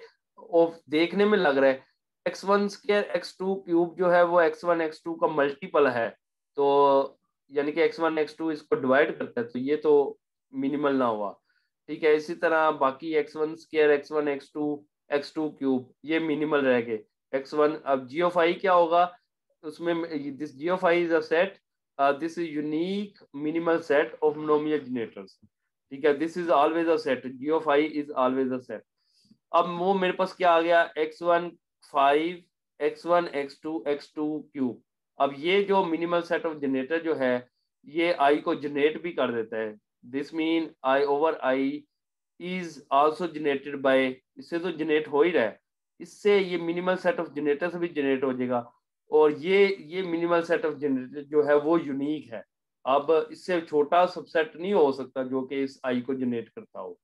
S1: देखने में लग रहा है x1 स्क्वायर x2 क्यूब जो है वो x1 x2 का मल्टीपल है, तो यानी कि x1 x2 इसको डिवाइड करता है, तो ये तो मिनिमल ना हुआ, ठीक है। इसी तरह बाकी x1 square x1 x2 x2 cube ये मिनिमल रह गए x1। अब जी ऑफ आई क्या होगा उसमें? This G of I is a set, this is unique minimal set of monomial generators, ठीक है। This is always a set, G of I is always a set. अब वो मेरे पास क्या आ गया? x1 5 x1 x2 x2 cube. अब ये जो मिनिमल सेट ऑफ जनरेटर जो है ये i को जनरेट भी कर देता है। This mean i over i is also generated bye, इससे तो जनरेट हो ही रहा है, इससे ये मिनिमल सेट ऑफ जनरेटर से भी जनरेट हो जाएगा। और ये मिनिमल सेट ऑफ जनरेटर जो है वो यूनिक है, अब इससे छोटा सबसेट नहीं हो सकता जो कि इस i को जनरेट करता हो।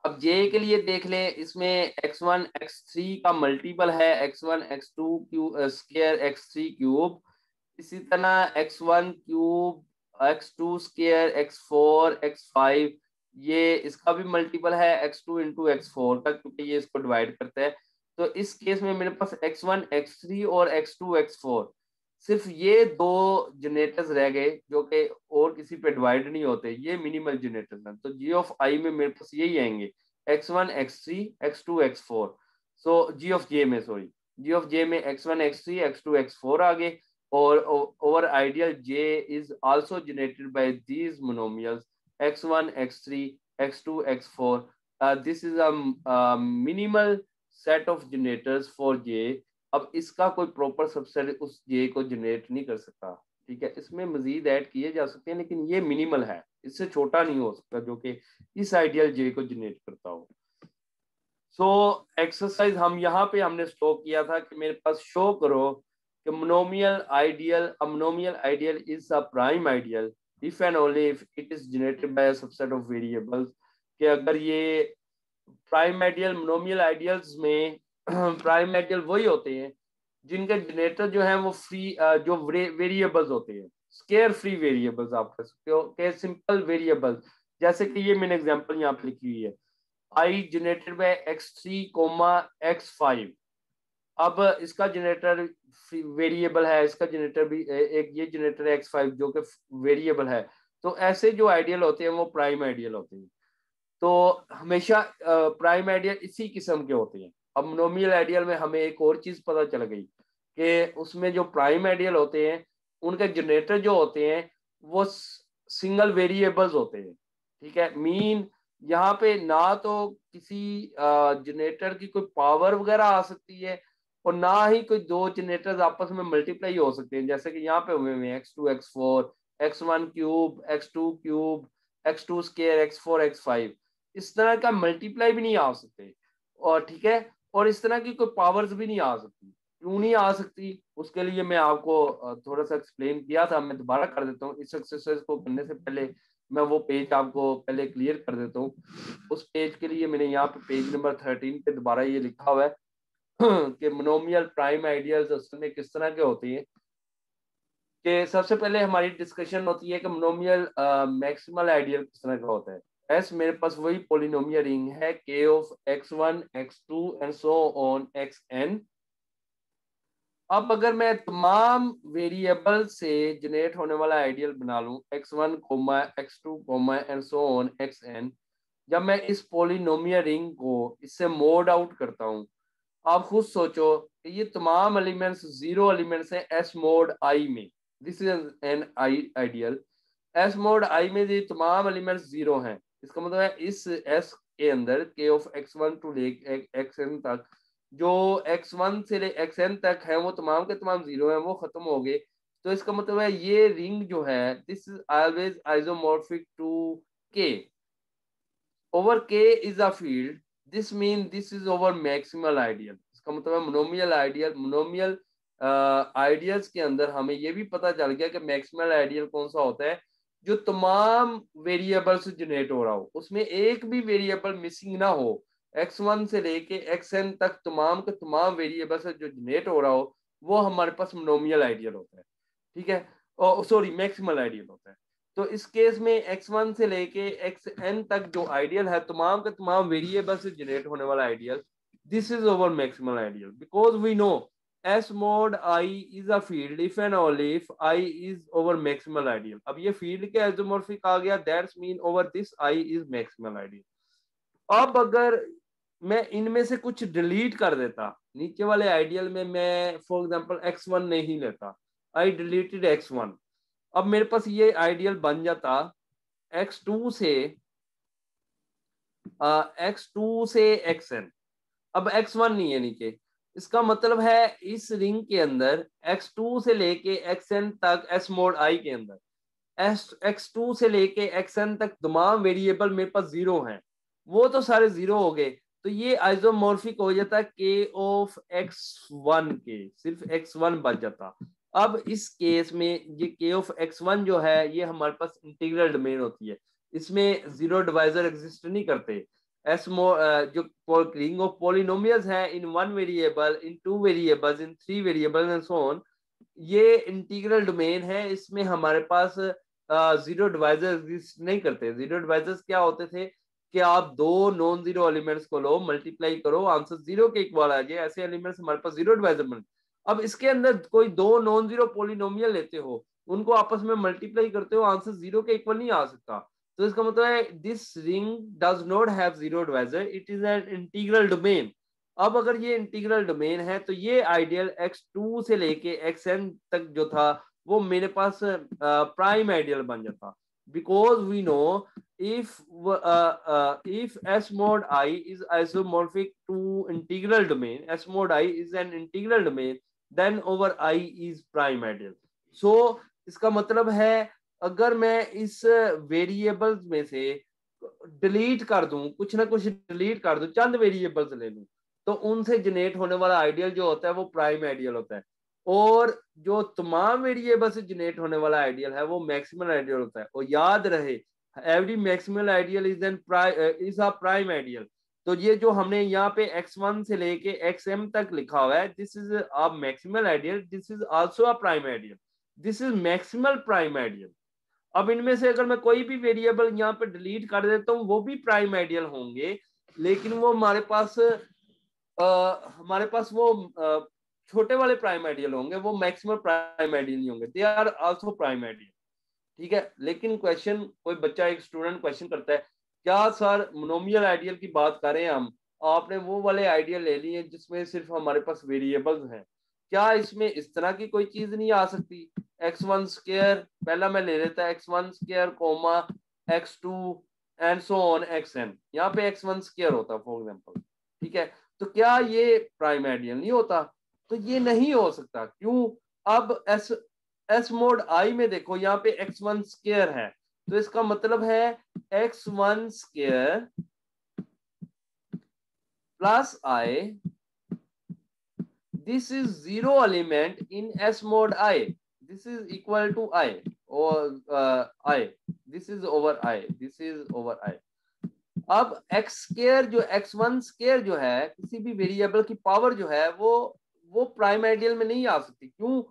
S1: अब J के लिए देख लें, इसमें x1 x3 का मल्टीपल है x1 x2 square x3 cube, इसी तरह x1 cube x2 square x4 x5 ये इसका भी मल्टीपल है x2 इंटू x4 का, क्योंकि ये इसको डिवाइड करता है। तो इस केस में मेरे पास x1 x3 और x2 x4 सिर्फ ये दो जनरेटर्स रह गए जो कि और किसी पे डिवाइड नहीं होते, ये मिनिमल जनरेटर्स हैं। तो जी ऑफ आई में मेरे पास यही आएंगे x1 x3 x2 x4। So ji of जे में, सॉरी, जी ऑफ जे में x1 x3 x2 x4 आ गए। और over ideal J is also generated by these monomials x1 x3 x2 x4। This is a minimal set of generators for J. अब इसका कोई proper subset उस जे को generate नहीं कर सकता, ठीक है। इसमें मजीद ऐड किए जा सकते हैं लेकिन ये मिनिमल है, इससे छोटा नहीं हो सकता जो कि इस आइडियल जे को जनरेट करता हो। सो एक्सरसाइज हम यहाँ पे हमने स्टॉप किया था कि मेरे पास शो करो कि monomial ideal is a prime ideal if and only if it is generated bye a subset of variables. कि अगर ये प्राइम आइडियल, मोनोमियल आइडियल्स में प्राइम आइडियल वही होते हैं जिनके जनरेटर जो है वो फ्री, जो वेरिएबल्स होते हैं, स्केयर फ्री वेरिएबल्स आप कह सकते हो कि सिंपल वेरिएबल्स। जैसे कि ये मैंने एग्जांपल यहाँ पे लिखी हुई है, i generated by x3 x5। अब इसका जनरेटर वेरिएबल है, इसका जनरेटर भी एक ये जनरेटर है x5 जो कि वेरिएबल है। तो ऐसे जो आइडियल होते हैं वो प्राइम आइडियल होते हैं। तो हमेशा प्राइम आइडियल इसी किस्म के होते हैं। अब मोनोमियल आइडियल में हमें एक और चीज पता चल गई कि उसमें जो प्राइम आइडियल होते हैं उनके जनरेटर जो होते हैं वो सिंगल वेरिएबल्स होते हैं, ठीक है। मीन यहाँ पे ना तो किसी जनरेटर की कोई पावर वगैरह आ सकती है और ना ही कोई दो जनरेटर्स आपस में मल्टीप्लाई हो सकते हैं, जैसे कि यहाँ पे हुए हुए x2 x4 x1 cube x2 cube x2 square x4 x5, इस तरह का मल्टीप्लाई भी नहीं आ सकते। और ठीक है, और इस तरह की कोई पावर्स भी नहीं आ सकती। क्यों नहीं आ सकती, उसके लिए मैं आपको थोड़ा सा एक्सप्लेन किया था, मैं दोबारा कर देता हूँ। इस एक्सरसाइज को करने से पहले मैं वो पेज आपको पहले क्लियर कर देता हूँ। उस पेज के लिए मैंने यहाँ पे पेज नंबर 13 पे दोबारा ये लिखा हुआ है कि मोनोमियल प्राइम आइडियल्स असल में किस तरह के होते हैं। कि सबसे पहले हमारी डिस्कशन होती है कि मोनोमियल मैक्सिमल आइडियल किस तरह का होता है। एस मेरे पास वही पोलिनोमियल रिंग है k of x1 x2 and so on xn। अब अगर मैं तमाम वेरिएबल से जनरेट होने वाला आइडियल बना लूं x1 x2 and so on xn, जब मैं इस पोलिनोमियल रिंग को इससे मोड आउट करता हूं, आप खुद सोचो कि ये तमाम एलिमेंट्स जीरो एलिमेंट्स हैं एस मोड आई में। This is an ideal. S mod आई में ये तमाम एलिमेंट्स जीरो हैं। इसका मतलब है इस एस के अंदर के ऑफ x1 टू xn तक जो x1 से ले xn तक है वो तमाम के तमाम जीरो हैं, वो खत्म हो गए। तो इसका मतलब है ये रिंग जो है this is always isomorphic to K over k is a field, this means this is over maximal ideal। इसका मतलब है मोनोमियल आइडियल, मोनोमियल आइडियल्स के अंदर हमें ये भी पता चल गया कि मैक्सिमल आइडियल कौन सा होता है, जो तमाम वेरिएबल से जनरेट हो रहा हो, उसमें एक भी वेरिएबल मिसिंग ना हो। x1 से लेके xn तक तमाम के तमाम वेरिएबल से जो जनरेट हो रहा हो वो हमारे पास मोनोमियल आइडियल होता है। ठीक है, सॉरी मैक्सिमल आइडियल होता है। तो इस केस में x1 से लेके xn तक जो आइडियल है तमाम के तमाम वेरिएबल से जनरेट होने वाला ideal, this is over maximal ideal because we know S mod I is a field if and only if I is over maximal ideal। अब ये फील्ड के आइसोमॉर्फिक आ गया, that's mean over this I is maximal ideal। अब अगर मैं इनमें से कुछ डिलीट कर देता, नीचे वाले आइडियल में मैं फॉर एग्जांपल x1 नहीं लेता, I deleted x1, अब मेरे पास ये आइडियल बन जाता x2 से xn। अब x1 नहीं है नीचे, इसका मतलब है इस रिंग के अंदर x2 से लेके xn तक s मोड i के अंदर x2 से लेके xn तक तमाम वेरिएबल मेरे पास जीरो हैं, वो तो सारे जीरो हो गए। तो ये आइसोमॉर्फिक हो जाता k ऑफ x1 के, सिर्फ x1 बच जाता। अब इस केस में ये k ऑफ x1 जो है ये हमारे पास इंटीग्रल डोमेन होती है, इसमें जीरो डिवाइजर एग्जिस्ट नहीं करते। जो रिंग ऑफ पॉलिनोमियल्स है in one variable, in two variables, in three variables and so on, ये इंटीग्रल डोमेन है, इसमें हमारे पास जीरो डिवाइजर एग्जिस्ट नहीं करते। जीरो डिवाइजर्स क्या होते थे कि आप दो नॉन जीरो एलिमेंट्स को लो, मल्टीप्लाई करो, आंसर जीरो के इक्वल आ जाए, ऐसे एलिमेंट्स हमारे पास जीरो डिवाइजर बन। अब इसके अंदर कोई दो नॉन जीरो पॉलिनोमियल लेते हो, उनको आपस में मल्टीप्लाई करते हो, आंसर जीरो के इक्वल नहीं आ सकता। तो इसका मतलब है this ring does not have zero divisor, it is an integral domain. अब अगर ये इंटीग्रल डोमेन है तो ये आइडियल x2 से लेके xn तक जो था वो मेरे पास प्राइम आइडियल बन जाता, because we know if s mod I is isomorphic to integral domain, s mod I is an integral domain, then over I is prime ideal। so इसका मतलब है अगर मैं इस वेरिएबल्स में से डिलीट कर दूं, कुछ ना कुछ डिलीट कर दूं, चंद वेरिएबल्स ले लूं, तो उनसे जनरेट होने वाला आइडियल जो होता है वो प्राइम आइडियल होता है, और जो तमाम वेरिएबल से जनरेट होने वाला आइडियल है वो मैक्सिमल आइडियल होता है। और याद रहे every maximal ideal is a prime ideal. तो ये जो हमने यहाँ पे x1 से लेके xm तक लिखा हुआ है, this is a maximal ideal, this is also a prime ideal, this is maximal prime ideal. अब इनमें से अगर मैं कोई भी वेरिएबल यहाँ पे डिलीट कर देता हूँ वो भी प्राइम आइडियल होंगे, लेकिन वो हमारे पास वो छोटे वाले प्राइम आइडियल होंगे, वो मैक्सिमम प्राइम आइडियल नहीं होंगे, they are also prime ideal. ठीक है, लेकिन क्वेश्चन, कोई बच्चा एक स्टूडेंट क्वेश्चन करता है क्या सर मोनोमियल आइडियल की बात कर रहे हैं हम, आपने वो वाले आइडियल ले लिए जिसमें सिर्फ हमारे पास वेरिएबल्स हैं, क्या इसमें इस तरह की कोई चीज नहीं आ सकती? x1 स्क्वायर पहला मैं ले लेता x1 square comma x2 and so on xn, यहाँ पे x1 स्क्वायर होता है फॉर एग्जांपल, ठीक है। तो क्या ये प्राइम आइडियल नहीं होता? तो ये नहीं हो सकता, क्यों? अब एस मोड आई में देखो यहाँ पे x1 स्क्वायर है, तो इसका मतलब है x1 square plus i, this is zero element in S mod I, this is equal to I, or I, this is over I, this is over I। अब x स्क्वायर जो x1 square जो है, किसी भी variable की power जो है वो प्राइम आइडियल में नहीं आ सकती, क्यों?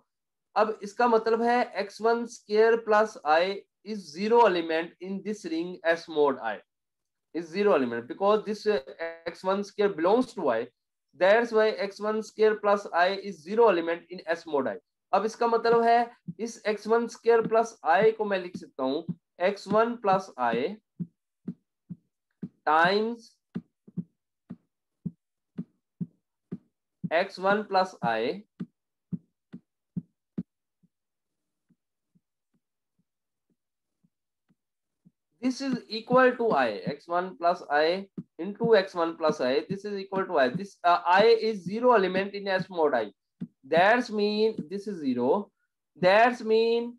S1: अब इसका मतलब है x1 square plus I is zero element in this ring S mod I, is zero element because this x1 square belongs to I, that's why x1 square plus I is zero element in S mod I। अब इसका मतलब है इस x1 square plus I को मैं लिख सकता हूं x1 plus I times x1 plus I this is equal to I, x1 plus I into x1 plus I, this is equal to I, this I is zero element in S mod I, that's mean this is zero, that's mean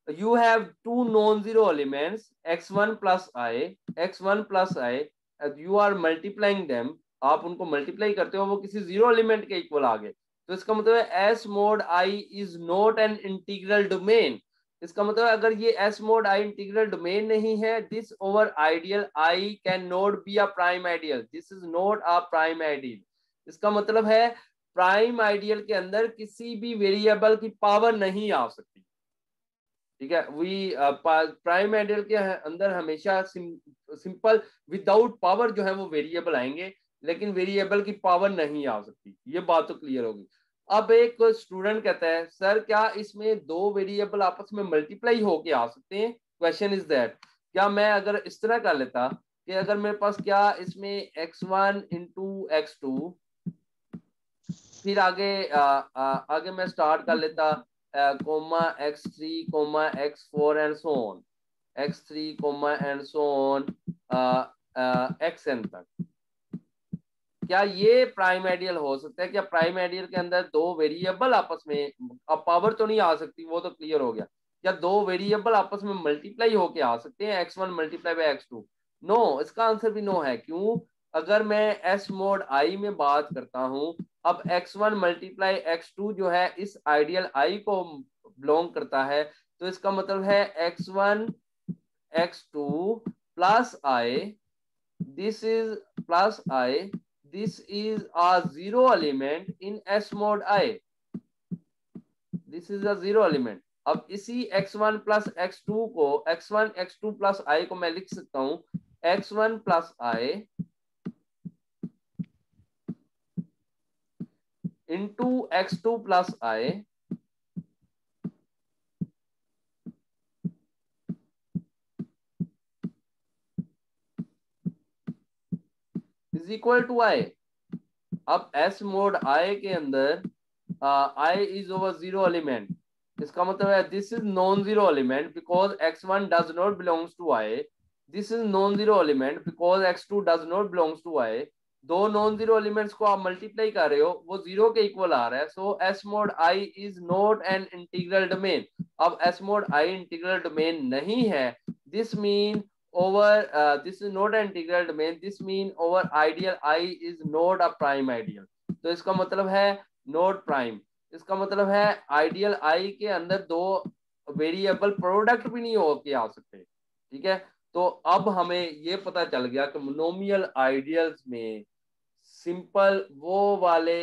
S1: you have two non-zero elements x1 plus I, x1 plus I, you are multiplying them, आप उनको multiply करते हो, वो किसी zero element के equal आ गए, तो इसका मतलब है S mod I is not an integral domain। इसका मतलब है अगर ये S mod I integral domain नहीं है, this over ideal I can not be a prime ideal, this is not a prime ideal. इसका मतलब है प्राइम आइडियल के अंदर किसी भी वेरिएबल की पावर नहीं आ सकती, ठीक है। वी प्राइम आइडियल के अंदर हमेशा सिंपल विदाउट पावर जो है वो वेरिएबल आएंगे, लेकिन वेरिएबल की पावर नहीं आ सकती, ये बात तो क्लियर होगी। अब एक स्टूडेंट कहता है सर क्या इसमें दो वेरिएबल आपस में मल्टीप्लाई होके आ सकते हैं? क्वेश्चन इज दैट, क्या मैं अगर इस तरह कर लेता कि अगर मेरे पास क्या इसमें x1 इंटू x2, फिर आगे मैं स्टार्ट कर लेता comma x3 comma x4 and so on, x3 comma and so on xn तक, क्या ये प्राइम आइडियल हो सकता है? क्या प्राइम आइडियल के अंदर दो वेरिएबल आपस में, अब पावर तो नहीं आ सकती, वो तो क्लियर हो गया, क्या दो वेरिएबल आपस में मल्टीप्लाई होके आ सकते हैं x1 multiply by x2? No, इसका आंसर भी नो है, क्यों? अगर मैं S mod I में बात करता हूं, अब x1 मल्टीप्लाई x2 जो है इस आइडियल I को बिलोंग करता है, तो इसका मतलब है x1 x2 plus I, this is plus I, this is a zero element in S mod I, this is a zero element। अब इसी x1 प्लस x2 को, x1 x2 प्लस I को मैं लिख सकता हूं x1 plus I into x2 plus I is equal to I। अब S mod I के अंदर I is over zero element, इसका मतलब है this is non zero element because x1 does not belongs to I, this is non zero element because x2 does not belongs to I। दो non zero elements को आप multiply कर रहे हो, वो जीरो के इक्वल आ रहा है, सो S mod I is not an integral domain. अब S mod I integral domain नहीं है, this mean over this is not an integral domain, this mean over ideal I is not a prime ideal। तो इसका मतलब है not prime, इसका मतलब है आइडियल I के अंदर दो वेरिएबल प्रोडक्ट भी नहीं होके आ सकते, ठीक है। तो अब हमें ये पता चल गया कि मोनोमियल आइडियल्स में सिंपल वो वाले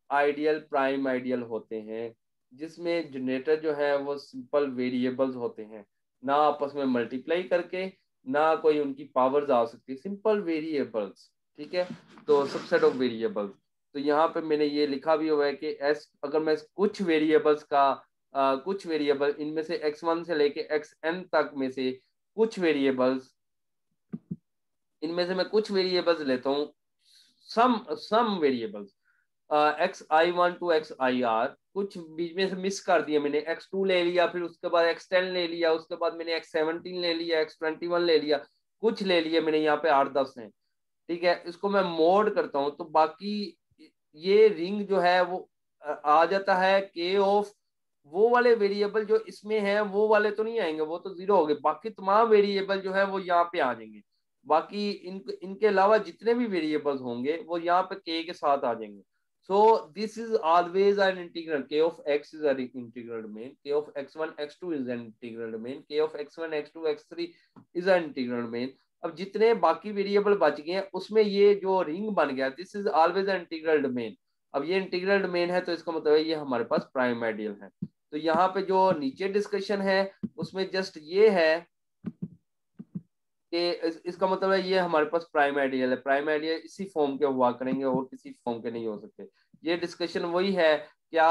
S1: आइडियल प्राइम आइडियल होते हैं जिसमें जनरेटर जो है वो सिंपल वेरिएबल्स होते हैं, ना आपस में मल्टीप्लाई करके, ना कोई उनकी पावर्स आ सकती, सिंपल वेरिएबल्स, ठीक है। तो सबसेट ऑफ वेरिएबल्स, तो यहाँ पे मैंने ये लिखा भी हुआ है कि एस, अगर मैं कुछ वेरिएबल्स का कुछ वेरिएबल इनमें से x1 से लेके xn तक में से कुछ वेरिएबल्स, इनमें से मैं कुछ वेरिएबल्स लेता हूँ, सम वेरिएबल्स xi1 टू xir, कुछ बीच में से मिस कर दिया मैंने, x2 ले लिया, फिर उसके बाद x10 ले लिया, उसके बाद मैंने x17 ले लिया, x21 ले लिया, कुछ ले लिए मैंने, यहाँ पे 8-10 हैं, ठीक है। इसको मैं मोड करता हूँ तो बाकी ये रिंग जो है वो आ जाता है के ऑफ, वो वाले वेरिएबल जो इसमें हैं वो वाले तो नहीं आएंगे, वो तो जीरो हो गए, बाकी तमाम वेरिएबल जो है वो यहाँ पे आ जाएंगे। बाकी इनके अलावा जितने भी वेरिएबल्स होंगे वो यहाँ पे के साथ आ जाएंगे। So this is always an integral, K of X is an integral domain, K of x1 x2 is an integral domain, K of x1 x2 x3 is an integral domain. अब जितने बाकी वेरिएबल बच गए हैं उसमें ये जो ring बन गया, this is always an integral domain. अब ये इंटीग्रल डोमेन है तो इसका मतलब है ये हमारे पास प्राइम आइडियल है। तो यहाँ पे जो नीचे डिस्कशन है उसमें जस्ट ये है कि इसका मतलब है ये हमारे पास प्राइम आइडियल है, प्राइम आइडियल इसी फॉर्म के हुआ करेंगे और किसी फॉर्म के नहीं हो सकते। ये डिस्कशन वही है। क्या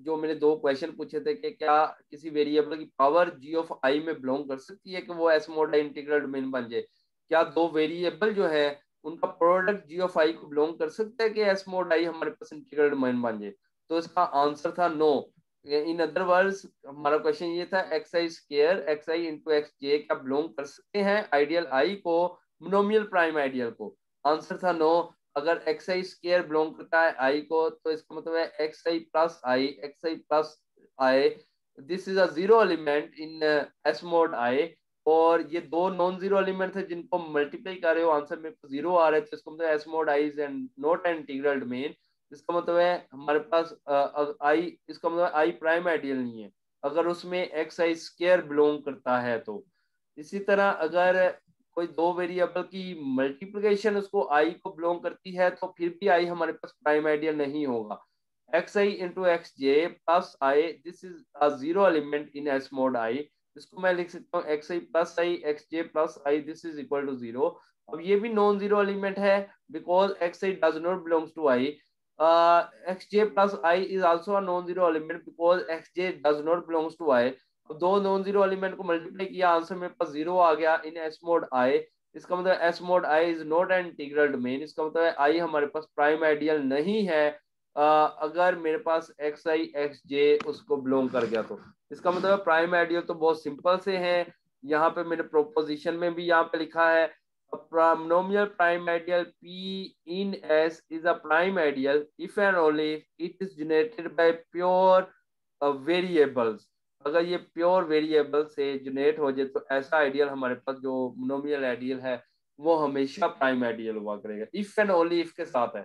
S1: जो मैंने 2 क्वेश्चन पूछे थे कि क्या किसी वेरिएबल की पावर g ऑफ i में बिलोंग कर सकती है कि वो एस मोड इंटीग्रल डोमेन बन जाए, क्या 2 वेरिएबल जो है उनका प्रोडक्ट g ऑफ i को बिलोंग कर सकता है कि एस मोड i हमारे पास इंटीग्रल डोमेन बन जाए। तो इसका आंसर था नो। इन अदर वर्ड्स हमारा क्वेश्चन ये था xi square xi into xj क्या बिलोंग कर सकते हैं आइडियल i को मोनोमियल प्राइम आइडियल को। आंसर था नो। अगर xi स्क्वायर बिलोंग करता है i को तो इसका मतलब है xi plus i this is a zero element in s mode i। और ये 2 नॉन जीरो एलिमेंट है जिनको मल्टीप्लाई कर रहे हो, आंसर में जीरो आ रहा है, तो इसका मतलब s mode i is and not an integral domain. इसका मतलब है हमारे पास आई, इसका मतलब आई प्राइम आइडियल नहीं है अगर उसमें एक्स आई स्क्वायर बिलोंग करता है तो। इसी तरह अगर कोई 2 वेरिएबल की मल्टीप्लिकेशन उसको आई को बिलोंग करती है तो फिर भी आई हमारे पास प्राइम आइडियल नहीं होगा। X I into x j plus I this is a zero element in S mod I. इसको मैं लिख सकता हूँ x I plus I x j plus I this is equal to zero. अब ये भी नॉन जीरो एलिमेंट है because x I does not belongs to I. xj plus I is also a non-zero element because xj does not belongs to I। अब 2 non zero element को multiply किया, answer मेरे पास zero आ गया इन S mod आई। इसका मतलब S mod I is not an integral domain. इसका मतलब है आई हमारे पास प्राइम आइडियल नहीं है अगर मेरे पास एक्स आई एक्स जे उसको बिलोंग कर गया तो। इसका मतलब प्राइम आइडियल तो बहुत सिंपल से है। यहाँ पे मैंने प्रोपोजिशन में भी यहाँ पे लिखा है a polynomial prime ideal P in S is a prime ideal if and only if it is generated by pure variables। अगर ये प्योर वेरिएबल से जनरेट हो जाए तो ऐसा आइडियल हमारे पास जो मोनोमियल आइडियल है वो हमेशा प्राइम आइडियल हुआ करेगा। इफ एंड ओनली इफ के साथ है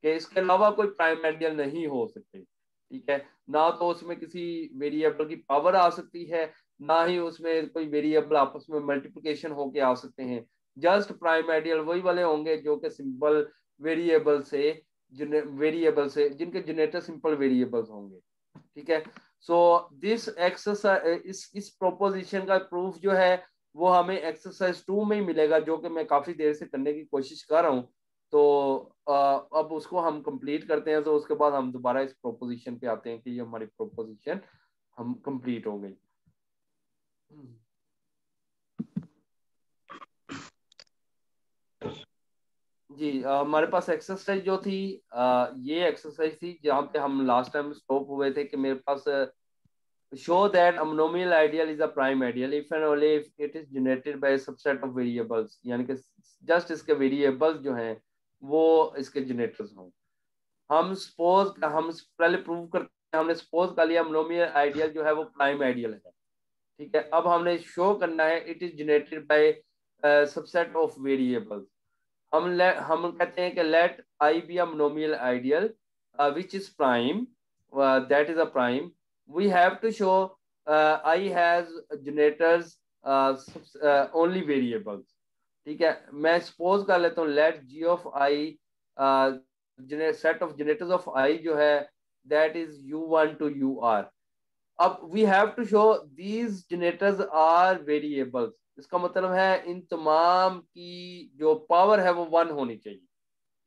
S1: कि इसके अलावा कोई प्राइम आइडियल नहीं हो सकते, ठीक है। ना तो उसमें किसी वेरिएबल की पावर आ सकती है, ना ही उसमें कोई वेरिएबल आपस में मल्टीप्लिकेशन होके आ सकते हैं। जस्ट प्राइम आइडियल वही वाले होंगे जो कि सिंपल वेरिएबल से जिनके जनरेटर सिंपल वेरिएबल्स होंगे, ठीक है। सो दिस एक्सरसाइज इस प्रोपोजिशन का प्रूफ जो है वो हमें एक्सरसाइज 2 में ही मिलेगा जो कि मैं काफी देर से करने की कोशिश कर रहा हूँ। तो अब उसको हम कंप्लीट करते हैं तो उसके बाद हम दोबारा इस प्रोपोजिशन पे आते हैं कि ये हमारी प्रोपोजिशन हम कंप्लीट हो गई। जी हमारे पास एक्सरसाइज जो थी ये एक्सरसाइज थी जहाँ पे हम लास्ट टाइम स्टॉप हुए थे कि मेरे पास show that a monomial ideal is a prime ideal if and only if it is generated by a subset of variables, यानी कि जस्ट इसके वेरिएबल्स जो हैं वो इसके जनरेटर्स हों। हम पहले प्रूव करते हैं, हमने सपोज कर लिया मोनोमियल आइडियल जो है वो प्राइम आइडियल है, ठीक है। अब हमने शो करना है it is generated by subset of variables. हम कहते हैं कि let I be a monomial ideal which is prime, that is a prime. we have to show I has generators only variables, ठीक है। मैं सपोज कर लेता हूँ let g of I set of generators of I जो है that is u1 to ur। अब we have to show these generators are variables। इसका मतलब है इन तमाम की जो पावर है वो 1 होनी चाहिए,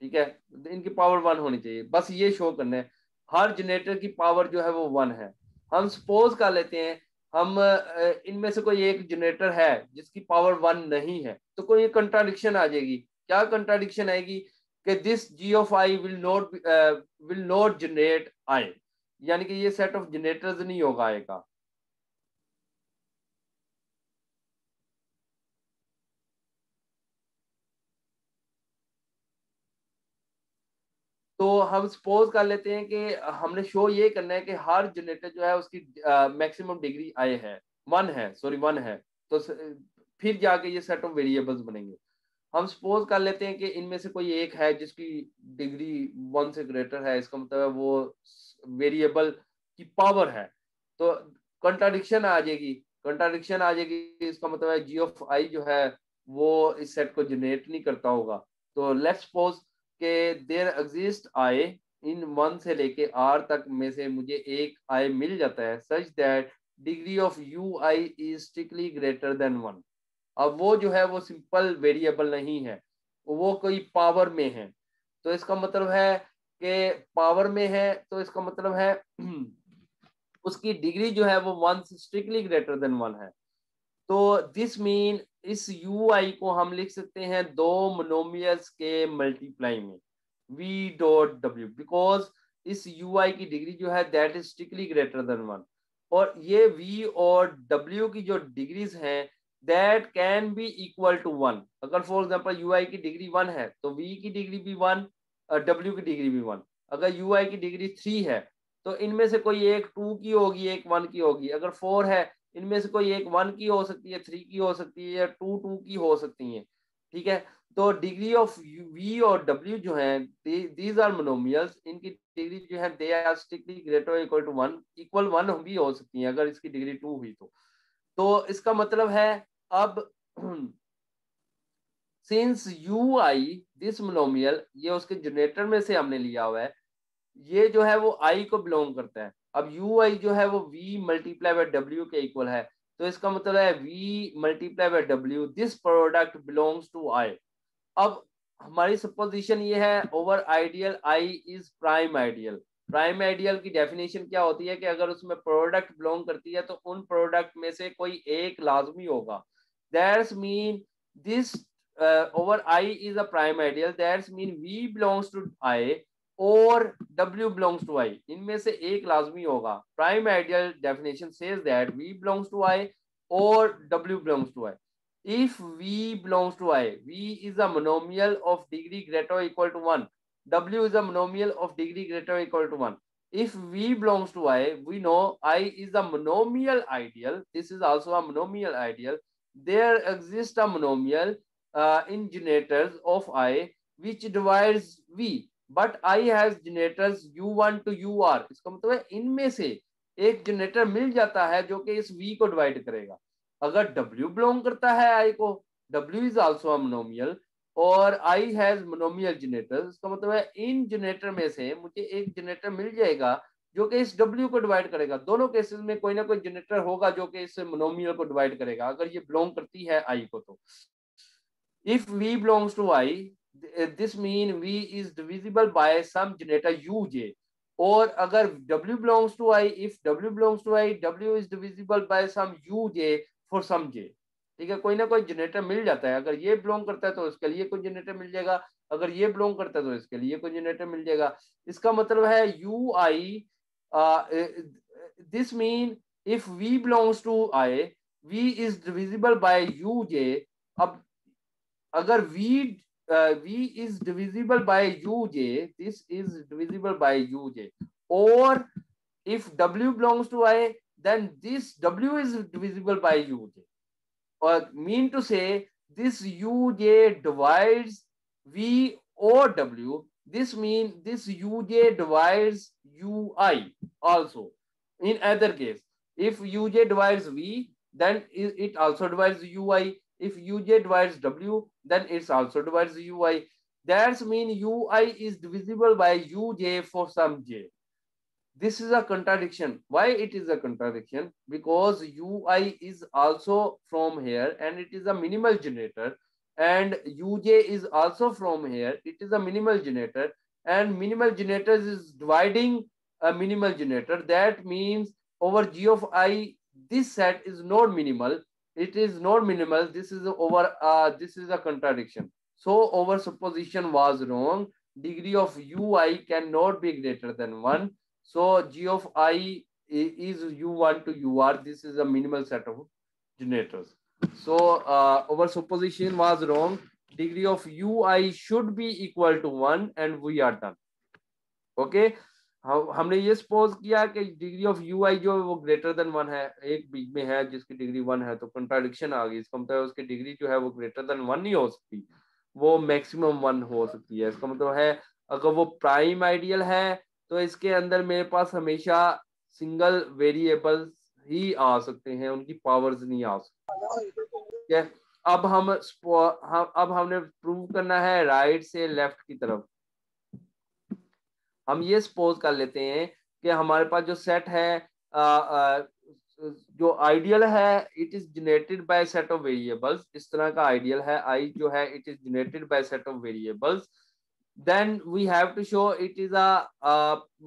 S1: ठीक है। इनकी पावर 1 होनी चाहिए, बस ये शो करना है हर जनरेटर की पावर जो है वो 1 है। हम सपोज कर लेते हैं हम इनमें से कोई एक जनरेटर है जिसकी पावर 1 नहीं है तो कोई कंट्राडिक्शन आ जाएगी। क्या कंट्राडिक्शन आएगी कि this G of I will not generate I, यानी कि ये सेट ऑफ जनरेटर्स नहीं होगा आएगा। तो हम सपोज कर लेते हैं कि हमने शो ये करना है कि हर जनरेटर जो है उसकी मैक्सिमम डिग्री आई है, वन है, तो फिर जाके ये सेट ऑफ वेरिएबल्स बनेंगे। हम सपोज कर लेते हैं कि इनमें से कोई एक है जिसकी डिग्री 1 से ग्रेटर है, इसका मतलब है वो वेरिएबल की पावर है, तो कंट्राडिक्शन आ जाएगी, इसका मतलब है जी ऑफ आई जो है वो इस सेट को जनरेट नहीं करता होगा। तो लेट्स सपोज के देयर एग्जिस्ट आई इन 1 से लेके आर तक में से मुझे एक आई मिल जाता है such that degree of you I is strictly greater than 1। अब वो जो है वो सिंपल वेरिएबल नहीं है, वो कोई पावर में है, तो इसका मतलब है कि पावर में है, तो इसका मतलब है उसकी डिग्री जो है वो 1 से स्ट्रिक्टली ग्रेटर देन 1 है। तो दिस मीन इस यू आई को हम लिख सकते हैं दो मोनोमियल्स के मल्टीप्लाई में v डॉट w, बिकॉज इस यू आई की डिग्री जो है that is strictly greater than 1, और ये v और w की जो डिग्रीज हैं that can be equal to 1। अगर फॉर एग्जांपल यू आई की डिग्री 1 है तो v की डिग्री भी 1, w की डिग्री भी 1। अगर यू आई की डिग्री 3 है तो इनमें से कोई एक 2 की होगी, एक 1 की होगी। अगर 4 है इनमें से कोई एक 1 की हो सकती है, 3 की हो सकती है, या 2 की हो सकती है, ठीक है। तो डिग्री ऑफ v और w जो है दीज आर मोनोमियल्स, इनकी डिग्री जो है they are strictly greater equal to 1, equal 1 भी हो सकती है अगर इसकी डिग्री 2 हुई तो इसका मतलब है अब since you I this monomial, ये उसके जनरेटर में से हमने लिया हुआ है, ये जो है वो आई को बिलोंग करता है। अब यू आई जो है वो v मल्टीप्लाई बाय w के इक्वल है, तो इसका मतलब है v multiply by w, this product belongs to I. अब हमारी सपोजिशन ये है over ideal I is prime ideal. Prime ideal की डेफिनेशन क्या होती है कि अगर उसमें प्रोडक्ट बिलोंग करती है तो उन प्रोडक्ट में से कोई एक लाजमी होगा। That's mean this over I is a prime ideal, that's mean v belongs to I और w belongs to I, इनमें से एक लाजमी होगा। Prime ideal definition says that v belongs to I और w belongs to I। If v belongs to I, v is a monomial of degree greater or equal to 1, w is a monomial of degree greater or equal to 1। If v belongs to I, we know I is a monomial ideal, this is also a monomial ideal, there exists a monomial in generators of I which divides v, but I has generators u1 to ur। इसका मतलब है इनमें से एक generator मिल जाता है जो कि इस v को डिवाइड करेगा। अगर w बिलोंग करता है i को, w is also a monomial और i हैज मोनोमियल जनरेटर्स, इसका मतलब है इन जनरेटर में से मुझे एक जनरेटर मिल जाएगा जो कि इस w को डिवाइड करेगा। दोनों केसेस में कोई ना कोई जनरेटर होगा जो कि इस मोनोमियल को डिवाइड करेगा अगर ये बिलोंग करती है i को। तो if v belongs to i, this mean v is divisible by some generator uj, और अगर w belongs to I, if w belongs to I, w is divisible by some uj for some j। ठीक है, कोई ना कोई generator मिल जाता है, अगर ये बिलोंग करता है तो इसके लिए कोई जनरेटर मिल जाएगा, अगर ये बिलोंग करता है तो इसके लिए कोई जनरेटर मिल जाएगा। इसका मतलब है you I, this mean if v belongs to I, v is divisible by uj। अब अगर v is divisible by uj, this is divisible by uj, or if w belongs to I, then this w is divisible by uj, or mean to say this uj divides v or w, this means this uj divides ui also। In other case, if uj divides v, then it also divides ui, if uj divides w, then it's also divides ui। That's mean ui is divisible by uj for some j। This is a contradiction. Why it is a contradiction? Because ui is also from here and it is a minimal generator, and uj is also from here, it is a minimal generator, and minimal generators is dividing a minimal generator। That means over g of I, this set is not minimal, it is not minimal, this is over this is a contradiction। So our supposition was wrong, degree of ui cannot be greater than 1, so g of I is u1 to ur, this is a minimal set of generators। So our supposition was wrong, degree of ui should be equal to 1, and we are done। Okay, हमने ये suppose किया कि degree of you आई जो है वो greater than 1 है, एक बीच में है जिसकी डिग्री 1 है, तो कंट्राडिक्शन आ गई। इसका मतलब उसकी डिग्री जो है वो ग्रेटर देन 1 नहीं हो सकती, वो मैक्सिमम 1 हो सकती है। इसका मतलब है अगर वो प्राइम आइडियल है तो इसके अंदर मेरे पास हमेशा सिंगल वेरिएबल्स ही आ सकते हैं, उनकी पावर्स नहीं आ सकती। ठीक है, अब अब हमने प्रूव करना है राइट से लेफ्ट की तरफ। हम ये सपोज कर लेते हैं कि हमारे पास जो सेट है जो आइडियल है it is generated by set of variables, इस तरह का आइडियल है आई जो है it is generated by set of variables, then we have to show it is a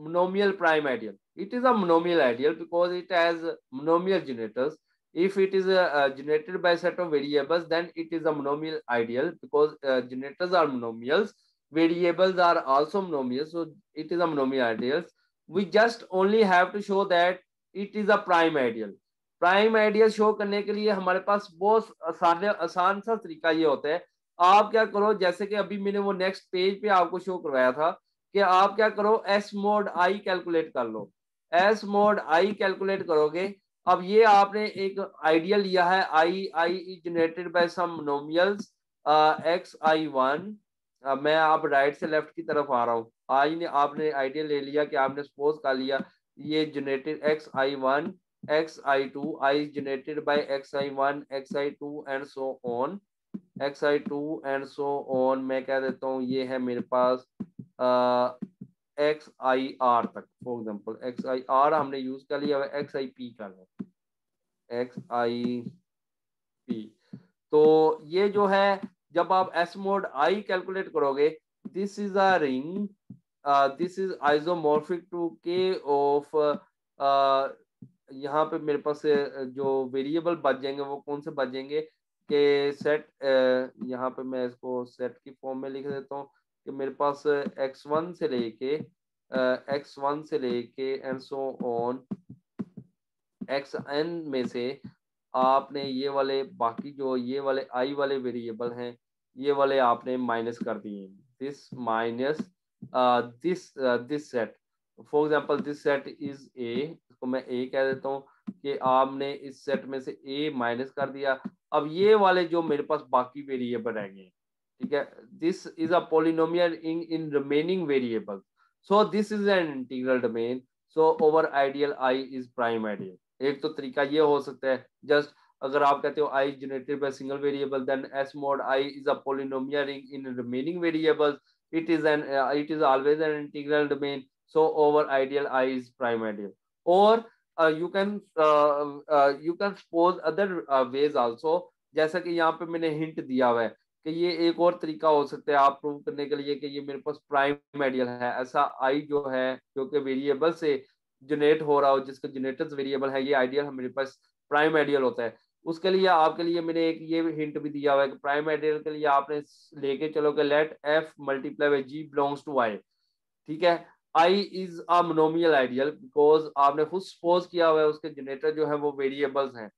S1: monomial prime ideal. It is a monomial ideal because it has monomial generators. If it is generated by a set of variables, then it is a monomial ideal because generators are monomials, variables are also monomials, so it is a monomial ideal. We just only have to show that it is a prime ideal. Prime ideal show करने के लिए हमारे पास बहुत आसान सा तरीका ये होता है। आप क्या करो, जैसे कि अभी मैंने वो नेक्स्ट पेज पे आपको शो करवाया था कि आप क्या करो एस मोड आई कैलकुलेट कर लो। एस मोड आई कैलकुलेट करोगे, अब ये आपने एक आइडियल लिया है I is generated by some monomials X I one. मैं आप राइट से लेफ्ट की तरफ आ रहा हूँ। आई ने आपने आइडियल ले लिया कि आपने सपोज कर लिया ये generated x I one xi2, I is generated by xi1 xi2 and so on, xi2 and so on। मैं कह देता हूँ ये है मेरे पास xir तक। फॉर एग्जांपल xir हमने यूज कर लिया है, xip कर लो xip। तो ये जो है जब आप s mod I कैलकुलेट करोगे, this is a ring, this is isomorphic to k of यहाँ पे मेरे पास जो वेरिएबल बच जाएंगे वो कौन से बच जाएंगे कि सेट, यहाँ पे मैं इसको सेट की फॉर्म में लिख देता हूँ कि मेरे पास x1 से लेके एंड सो ऑन xn में से आपने ये वाले बाकी जो ये वाले i वाले वेरिएबल हैं ये वाले आपने माइनस कर दिए, this minus this set. For example this set is a, इसको मैं ए कह देता हूँ कि आपने इस सेट में से ए माइनस कर दिया। अब ये वाले जो मेरे पास बाकी वेरिएबल रहेंगे, ठीक है, this is a polynomial in remaining variable, so this is an integral domain, so over ideal I is prime ideal. एक तो तरीका ये हो सकता है, जस्ट अगर आप कहते हो I generated by single variable then S mod I is a polynomial ring in remaining variables, it is always an integral domain, so over ideal I is prime ideal। or you can suppose other ways also, जैसा कि यहाँ पे मैंने hint दिया हुआ है कि ये एक और तरीका हो सकता है आप प्रूव करने के लिए कि ये मेरे पास प्राइम आइडियल है। ऐसा आई जो है जो कि वेरिएबल से जनरेट हो रहा हो, जिसका जनरेटर्स वेरिएबल है, ये आइडियल मेरे पास प्राइम आइडियल होता है। उसके लिए आपके लिए मैंने एक ये हिंट भी दिया हुआ है कि प्राइम आइडियल के लिए आपने लेके चलो कि let F multiply by G belongs to I. ठीक है, I is a monomial ideal because आपने खुद सपोज किया हुआ है उसके जनरेटर जो है वो वेरिएबल्स हैं,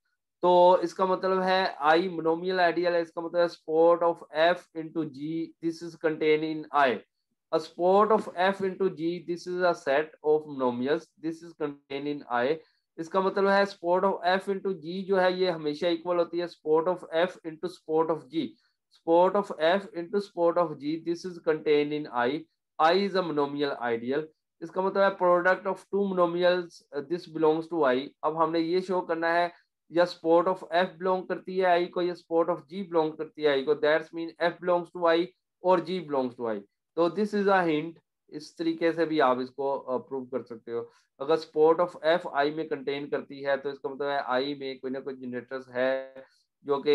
S1: तो इसका मतलब है आई मोनोमियल आइडियल है। इसका मतलब है spot of F into g, this is contain in I. A spot of f into g, this is a set of monomials, this is contained in I। इसका मतलब है spot of f into g जो है ये हमेशा equal होती है spot of f into spot of g, spot of f into spot of g, this is contained in I। I is a monomial ideal। इसका मतलब है product of two monomials, this belongs to I। अब हमने ये show करना है या spot of f belong करती है I को या स्पॉट ऑफ g बिलोंग करती है I को, that's mean f belongs to I और g बिलोंग्स टू I। तो दिस इज अ हिंट, इस तरीके से भी आप इसको प्रूव कर सकते हो। अगर स्पॉट ऑफ एफ आई में कंटेन करती है तो इसका मतलब है आई में कोई ना कोई जनरेटर्स है जो कि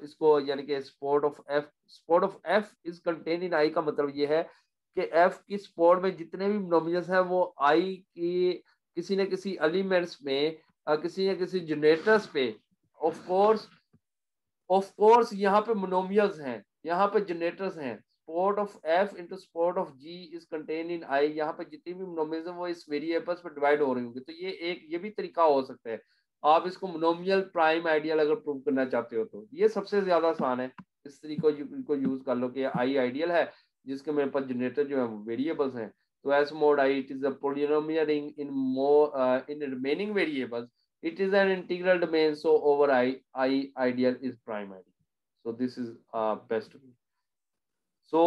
S1: इसको यानी कि support of F is contain in I का मतलब ये है कि एफ की स्पॉट में जितने भी मोनोमियल्स हैं वो आई की किसी न किसी एलिमेंट्स में किसी न किसी जनरेटर्स पे ऑफ कोर्स यहाँ पे मोनोमियल्स हैं, यहाँ पे जनरेटर्स हैं। Support of F into support of G is contain in I, यहाँ पे जितनी भी मोनोमियल्स हैं वो इस वेरिएबल्स पे डिवाइड हो रही होंगी। तो ये भी तरीका हो सकता है, आप इसको मोनोमियल प्राइम आइडियल अगर प्रूव करना चाहते हो तो ये सबसे ज्यादा आसान है। इस तरीके को यूज कर लो कि आई आइडियल है जिसके मेरे पास जनरेटर जो है वो वेरिएबल्स हैं, तो S mod I it is a polynomial ring in more in remaining variables it is an integral domain, so over I ideal is prime ideal. So this is best way. So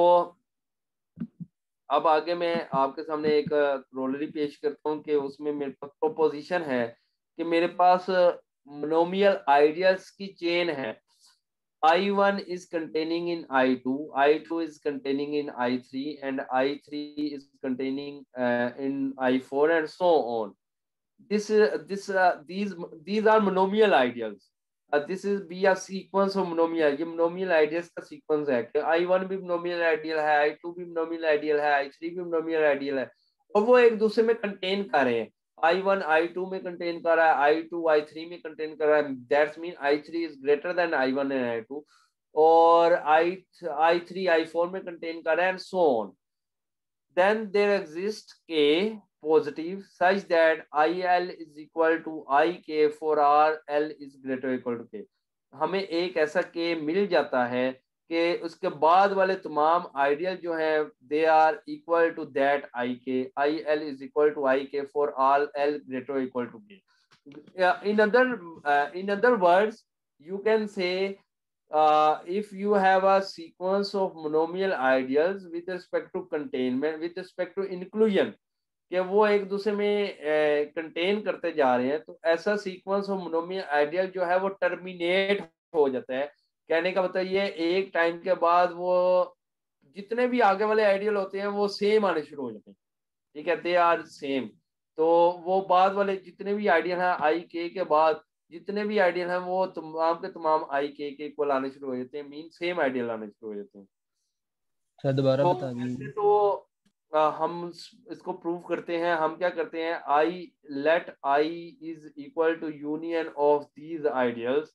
S1: अब आगे मैं आपके सामने एक रोलरी पेश करता हूँ कि उसमें मेरे पास प्रोपोजिशन है कि मेरे पास मोनोमियल आइडियल्स की चेन है. I1 is containing in I2, I2 is containing in I3, and I3 is containing in I4, and so on. These are monomial ideals. This is be a sequence of monomial. ये monomial ideals का sequence है कि I1 भी monomial ideal है, I2 भी monomial ideal है, I3 भी monomial ideal है, और वो एक दूसरे में contain कर रहे हैं. I1 I2 में contain कर रहा है, I2 I3 में contain कर रहा है. That means I3 is greater than I1 and I2, और I3 I4 में contain कर रहा है, and so on. Then there exists K positive such that IL is equal to IK for R L is greater or equal to K. हमें एक ऐसा K मिल जाता है कि उसके बाद वाले तमाम आइडियल जो हैं they are equal to that IK. IL is equal to IK for all L greater or equal to K. In other words, you can say if you have a sequence of monomial ideals with respect to containment, with respect to inclusion, कि वो एक दूसरे में contain करते जा रहे हैं, तो ऐसा सीक्वेंस ऑफ मोनोमियल आइडियल जो है वो टर्मिनेट हो जाता है. कहने का मतलब ये एक टाइम के बाद वो जितने भी आगे वाले आइडियल होते हैं वो सेम आने शुरू हो जाते हैं. ठीक है, दे आर सेम. तो वो बाद वाले जितने भी आइडियल हैं आई के बाद जितने भी आइडियल हैं वो तमाम के तमाम आई के इक्वल आने शुरू हो जाते हैं, मीन सेम आइडियल आने शुरू हो जाते हैं.
S6: सर दोबारा
S1: तो
S6: बता दीजिए.
S1: तो हम इसको प्रूव करते हैं. हम क्या करते हैं, I let I is equal to union of these ideals.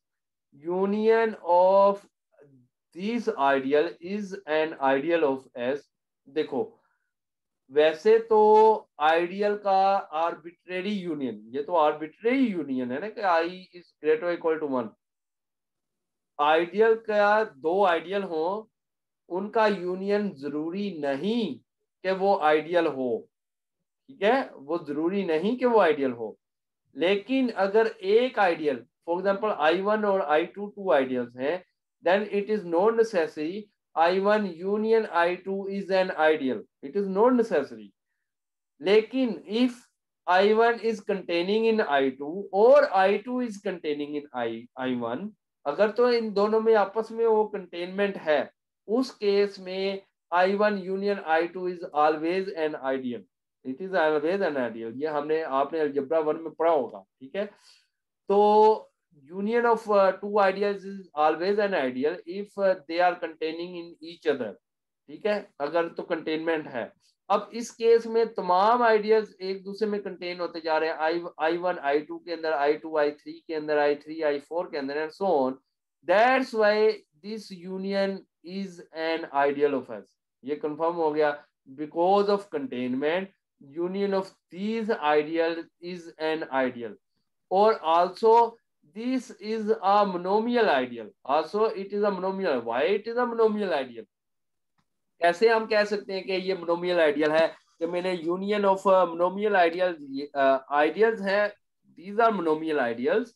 S1: Union of these ideal is an ideal of S. देखो वैसे तो आइडियल का आर्बिट्रेरी यूनियन, ये तो आर्बिट्रेरी यूनियन है ना कि I is greater equal to 1. Ideal का दो आइडियल हो, उनका यूनियन जरूरी नहीं कि वो आइडियल हो. ठीक है, वो जरूरी नहीं कि वो आइडियल हो, लेकिन अगर एक आइडियल फॉर एग्जांपल I1 और I2 टू आइडियल्स हैं, then it is not necessary I1 union I2 is an ideal. It is not necessary. लेकिन if I1 is containing in I2 और I2 is containing in I1, अगर तो इन दोनों में आपस में वो कंटेनमेंट है, उस केस में I1 union I2 is always an ideal. It is always an ideal. ये आपने अलजेब्रा 1 में पढ़ा होगा. ठीक है, तो union of two ideals is always an ideal if they are containing in each other. ठीक है, अगर तो कंटेनमेंट है. अब इस केस में तमाम आइडियल्स एक दूसरे में कंटेन होते जा रहे हैं, I1 I2 के अंदर, I2 I3 के अंदर, I3 I4 के अंदर, and so on. That's why this union is an ideal of S. ये कंफर्म हो गया. Because of containment, union of these ideals is an ideal. Or also this is a monomial ideal. Also it is a monomial. Why it is a monomial ideal? कैसे हम कह सकते हैं कि ये monomial ideal है, कि मैंने union of monomial ideals है, these are monomial ideals,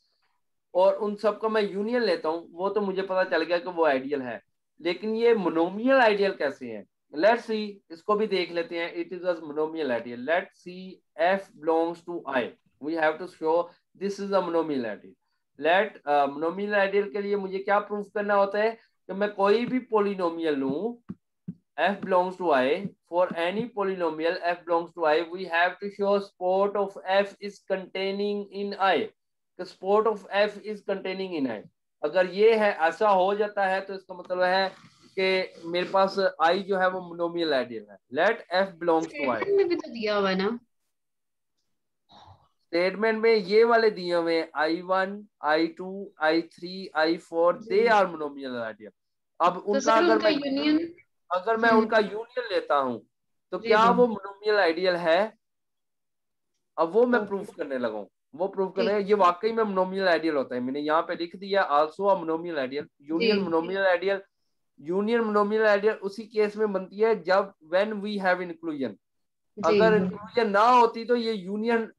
S1: और उन सब का मैं union लेता हूँ, वो तो मुझे पता चल गया कि वो ideal है. लेकिन ये monomial ideal कैसे है? Let's see, इसको भी देख लेते हैं. It is a monomial ideal. Let's see f belongs to I. We have to show this is a monomial ideal. Let monomial ideal के लिए मुझे क्या प्रूफ करना होता है कि मैं कोई भी पोलिनोमियल लूं, f belongs to I. For any polynomial f belongs to I, we have to show spot of f is containing in I. The spot of f is containing in I. अगर ये है, ऐसा हो जाता है, तो इसका मतलब है कि मेरे पास I जो है वो मोनोमियल आइडियल है. Let f belongs to I.
S9: Statement में भी तो दिया हुआ है ना,
S1: स्टेटमेंट में ये वाले दिए हुए I1 I2 I3 I4 they are monomial ideal. अब
S9: तो
S1: उनका
S9: सर उनका यूनियन,
S1: अगर मैं उनका यूनियन लेता हूं तो
S9: जी,
S1: क्या
S9: जी।
S1: वो मोनोमियल आइडियल है? अब वो मैं
S9: ओके।
S1: प्रूफ करने लगा हूं. वो प्रूफ करने, ये वाकई में मोनोमियल आइडियल होता है. मैंने यहाँ पे लिख दिया also a monomial ideal, union
S9: जी।
S1: Monomial ideal. Union monomial ideal उसी केस में बनती है जब व्हेन वी हैव इंक्लूजन। अगर इंक्लूजन ना होती तो ये यूनियन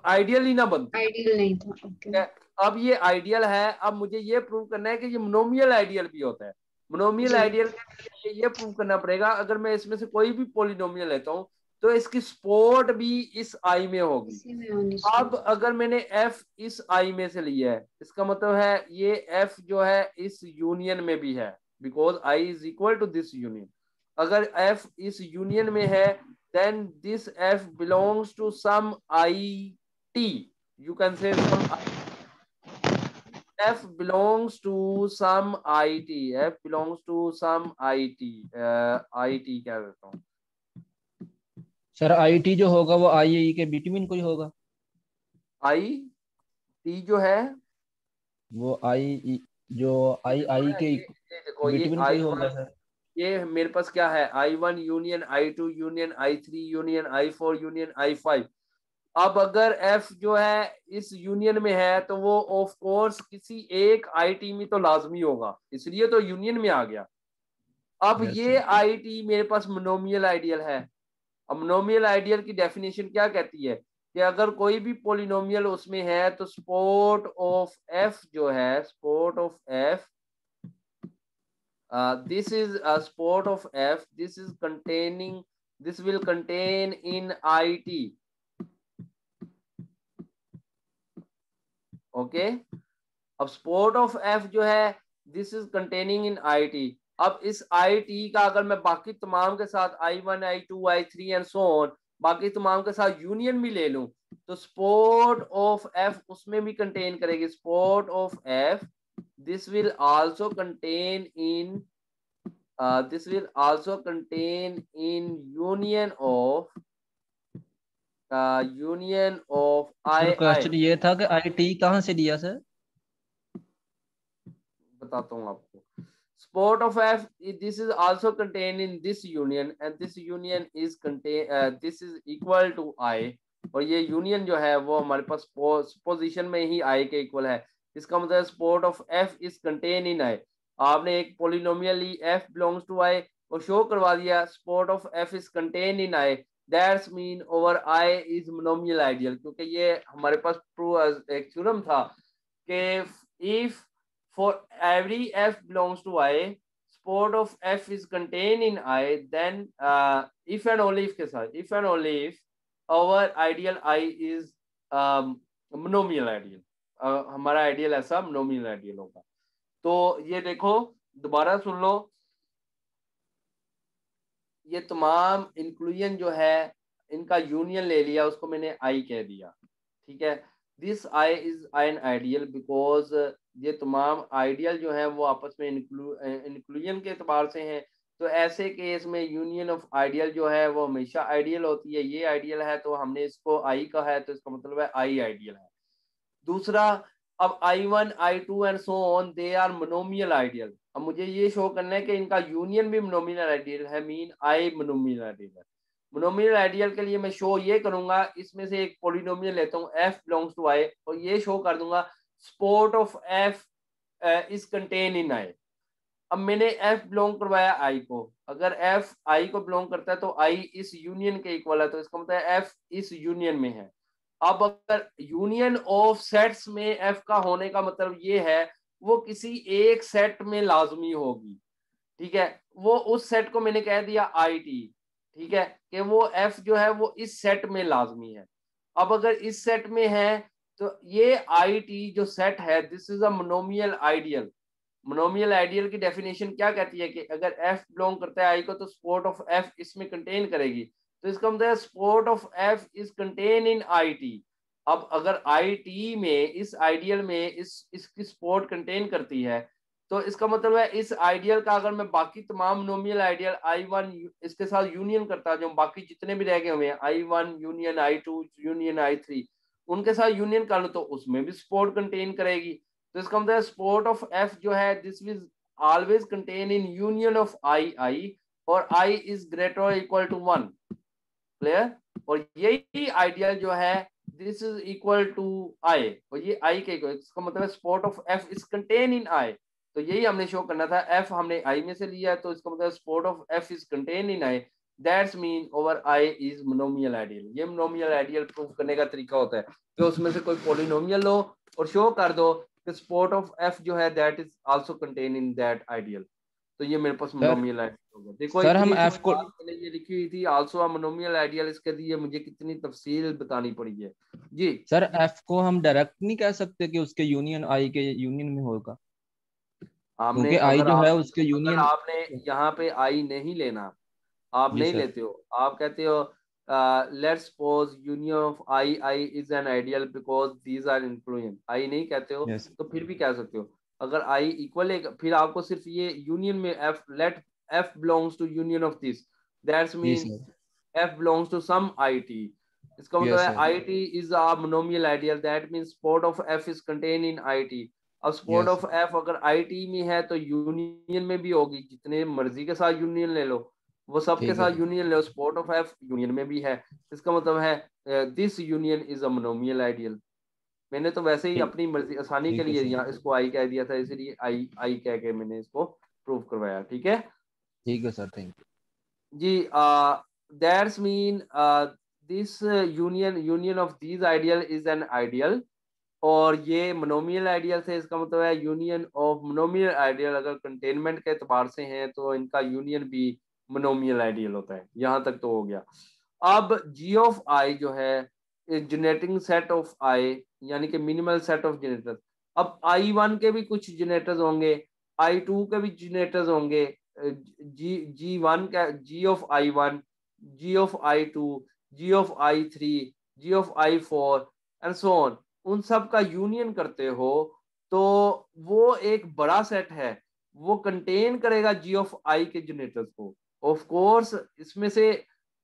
S1: आइडियल ही ना बनती।
S9: आइडियल नहीं था। ओके।
S1: अब ये आइडियल है, अब मुझे ये प्रूव करना है कि ये मोनोमियल आइडियल भी होता है। मोनोमियल
S9: जी।
S1: आइडियल के लिए ये प्रूव करना पड़ेगा, अगर मैं इसमें से कोई भी पॉलिनोमियल लेता हूँ तो इसकी सपोर्ट भी इस आई में होगी।
S9: इसी में होनी चाहिए।
S1: अब अगर मैंने एफ इस आई में से लिया है, इसका मतलब है ये एफ जो है इस यूनियन में भी है, because I is equal to this union. अगर एफ इस यूनियन में है then this f belongs to some it, you can say some f belongs to some it, f belongs to some it, it क्या कहता हूँ
S6: sir IT जो होगा वो आईई के बिटवीन कोई होगा।
S1: आई टी जो है
S6: वो आई जो आई आई के
S1: देखो ये
S6: बिटवीन कोई होगा सर।
S1: ये मेरे पास क्या है I1 union I2 union I3 union I4 union I5। अब अगर F जो है इस यूनियन में है तो वो ऑफ कोर्स किसी एक IT में तो लाजमी होगा, इसलिए तो यूनियन में आ गया। अब ये IT मेरे पास मोनोमियल आइडियल है। अब मोनोमियल आइडियल की डेफिनेशन क्या कहती है कि अगर कोई भी पॉलिनोमियल उसमें है तो स्पोर्ट ऑफ F जो है, sport of F, this is a sport of F, this will contain in IT, okay। अब sport of F जो है this is containing in IT। अब इस IT का अगर मैं बाकी तमाम के साथ I1 I2 I3 and so on बाकी तमाम के साथ यूनियन भी ले लूं तो sport of F उसमें भी कंटेन करेगी। sport of F this will also contain in union of I।
S6: Question ये था कि आईटी कहाँ से दिया सर?
S1: बताता हूँ आपको। sport of F this is also contained in this union and this union is this is equal to I, और ये यूनियन जो है वो हमारे पास पोजीशन में ही I के इक्वल है। इसका मतलब sport of F is contained in I। आपने एक पोलिनोमियल ली F belongs to I और शो करवा दिया sport of F is contained in I, that's mean over I is monomial ideal, क्योंकि ये हमारे पास एक थ्योरम था कि if for every F belongs to I sport of F is contained in I, then if and only if के साथ if and only if our ideal I is monomial ideal, हमारा ideal ऐसा monomial ideal होगा। तो ये देखो दोबारा सुन लो, ये तमाम इंक्लूजन जो है इनका यूनियन ले लिया, उसको मैंने आई कह दिया, ठीक है। This I is an ideal because ये तमाम आइडियल जो है वो आपस में इंक्लूजन के एतबार से हैं। तो ऐसे केस में यूनियन ऑफ आइडियल जो है वो हमेशा आइडियल होती है। ये आइडियल है तो हमने इसको आई कहा है तो इसका मतलब है आई आइडियल है। दूसरा, अब I1 I2 and so on they are monomial ideal. अब मुझे ये शो करना है कि इनका यूनियन भी मोनोमियल आइडियल है, मीन आई मोनोमियल आइडियल है। मोनोमियल आइडियल के लिए मैं शो ये करूंगा, इसमें से एक पॉलिनोमियल लेता हूँ F बिलोंग्स टू I और ये शो कर दूंगा sport of F is contain in I। अब मैंने F बिलोंग करवाया I को, अगर F I को बिलोंग करता है तो I इस यूनियन के इक्वल है, तो इसका मतलब है F इस यूनियन में है। अब अगर यूनियन ऑफ सेट्स में F का होने का मतलब ये है वो किसी एक सेट में लाजमी होगी, ठीक है। वो उस सेट को मैंने कह दिया IT, ठीक है, कि वो F जो है वो इस सेट में लाजमी है। अब अगर इस सेट में है तो ये IT जो सेट है this is a monomial ideal. Monomial ideal की डेफिनेशन क्या कहती है कि अगर F बिलोंग करता है I को तो स्पोर्ट ऑफ F इसमें कंटेन करेगी, तो इसका मतलब sport of F is contain in IT। अब अगर IT में इस आइडियल में इसकी स्पोर्ट कंटेन करती है तो इसका मतलब है इस आइडियल का अगर मैं बाकी तमाम मोनोमियल आइडियल I1 इसके साथ यूनियन करता जो बाकी जितने भी रह गए हुए हैं I1 union I2 union I3 उनके साथ यूनियन कर लो तो उसमें भी स्पोर्ट कंटेन करेगी। तो इसका मतलब स्पोर्ट ऑफ F जो है this will always contain in union of I और I इज ग्रेटर और इक्वल टू 1, क्लियर। और यही आइडियल जो है this is equal to I और ये I के इक्वल, इसका मतलब sport of F is contain in I। तो यही हमने शो करना था। एफ हमने आई में से लिया है, तो इसका मतलब spot of F is contain in I, that's mean over I is monomial ideal. ये मोनोमियल आइडियल प्रूव करने का तरीका होता है कि उसमें से कोई पॉलिनोमियल लो और शो कर दो कि स्पॉट ऑफ एफ जो है that is also contain in that ideal. तो ये मेरे पास मोनोमियल आइडियल होगा। देखो
S6: सर हम
S1: इतनी
S6: एफ को
S1: मैंने ये लिखी हुई थी आल्सो अ मोनोमियल आइडियल, इसके लिए मुझे कितनी तफसील बतानी पड़ी है जी।
S6: सर एफ को हम डायरेक्ट नहीं कह सकते कि उसके यूनियन आई के यूनियन में होगा,
S1: आपने
S6: क्योंकि आई
S1: अगर
S6: जो है
S1: आप
S6: उसके
S1: अगर
S6: यूनियन।
S1: आपने यहाँ पे आई नहीं लेना, आप
S6: जी
S1: नहीं
S6: सर।
S1: लेते हो, आप कहते हो let's suppose union of I I is an ideal because these are influence, I नहीं कहते हो
S6: यस
S1: तो फिर भी कह सकते हो। अगर आई इक्वल है फिर आपको सिर्फ ये यूनियन में f let f belongs to union of this, that's
S6: जी
S1: mean
S6: sir.
S1: F belongs to some I t. इसका मतलब
S6: यस
S1: है
S6: sir.
S1: I t is a monomial ideal, that mean spot of F is contain in I t. अब spot
S6: yes
S1: of f अगर I T में है तो union में भी होगी, जितने मर्जी के साथ यूनियन ले लो, वो सब के
S6: ठीक है
S1: साथ
S6: sir.
S1: Union low, spot of F union में भी है। इसका मतलब है this union is a monomial ideal. मैंने तो वैसे ही
S6: ठीक।
S1: अपनी मर्जी आसानी के
S6: ठीक है
S1: लिए
S6: सर।
S1: यहाँ इसको आई कह दिया था, इसलिए आई आई कह के मैंने इसको प्रूव करवाया। ठीक है
S6: ठीक है सर, थैंक
S1: जी। That's mean this union of these ideal is an ideal, और ये मोनोमियल आइडियल से इसका मतलब है यूनियन ऑफ मोनोमियल आइडियल अगर कंटेनमेंट के एतबार से हैं तो इनका यूनियन भी मोनोमियल आइडियल होता है। यहाँ तक तो हो गया। अब जी ऑफ आई जो है जनरेटिंग सेट ऑफ आई, यानी कि मिनिमल सेट ऑफ जनरेटर्स। अब आई वन के भी कुछ जनरेटर्स होंगे, आई टू के भी जनरेटर्स होंगे, जी वन का G of I one, G of I two, G of I three, G of I four and so on. उन सब का यूनियन करते हो तो वो एक बड़ा सेट है, वो कंटेन करेगा जी ऑफ आई के जनरेटर्स को। ऑफ कोर्स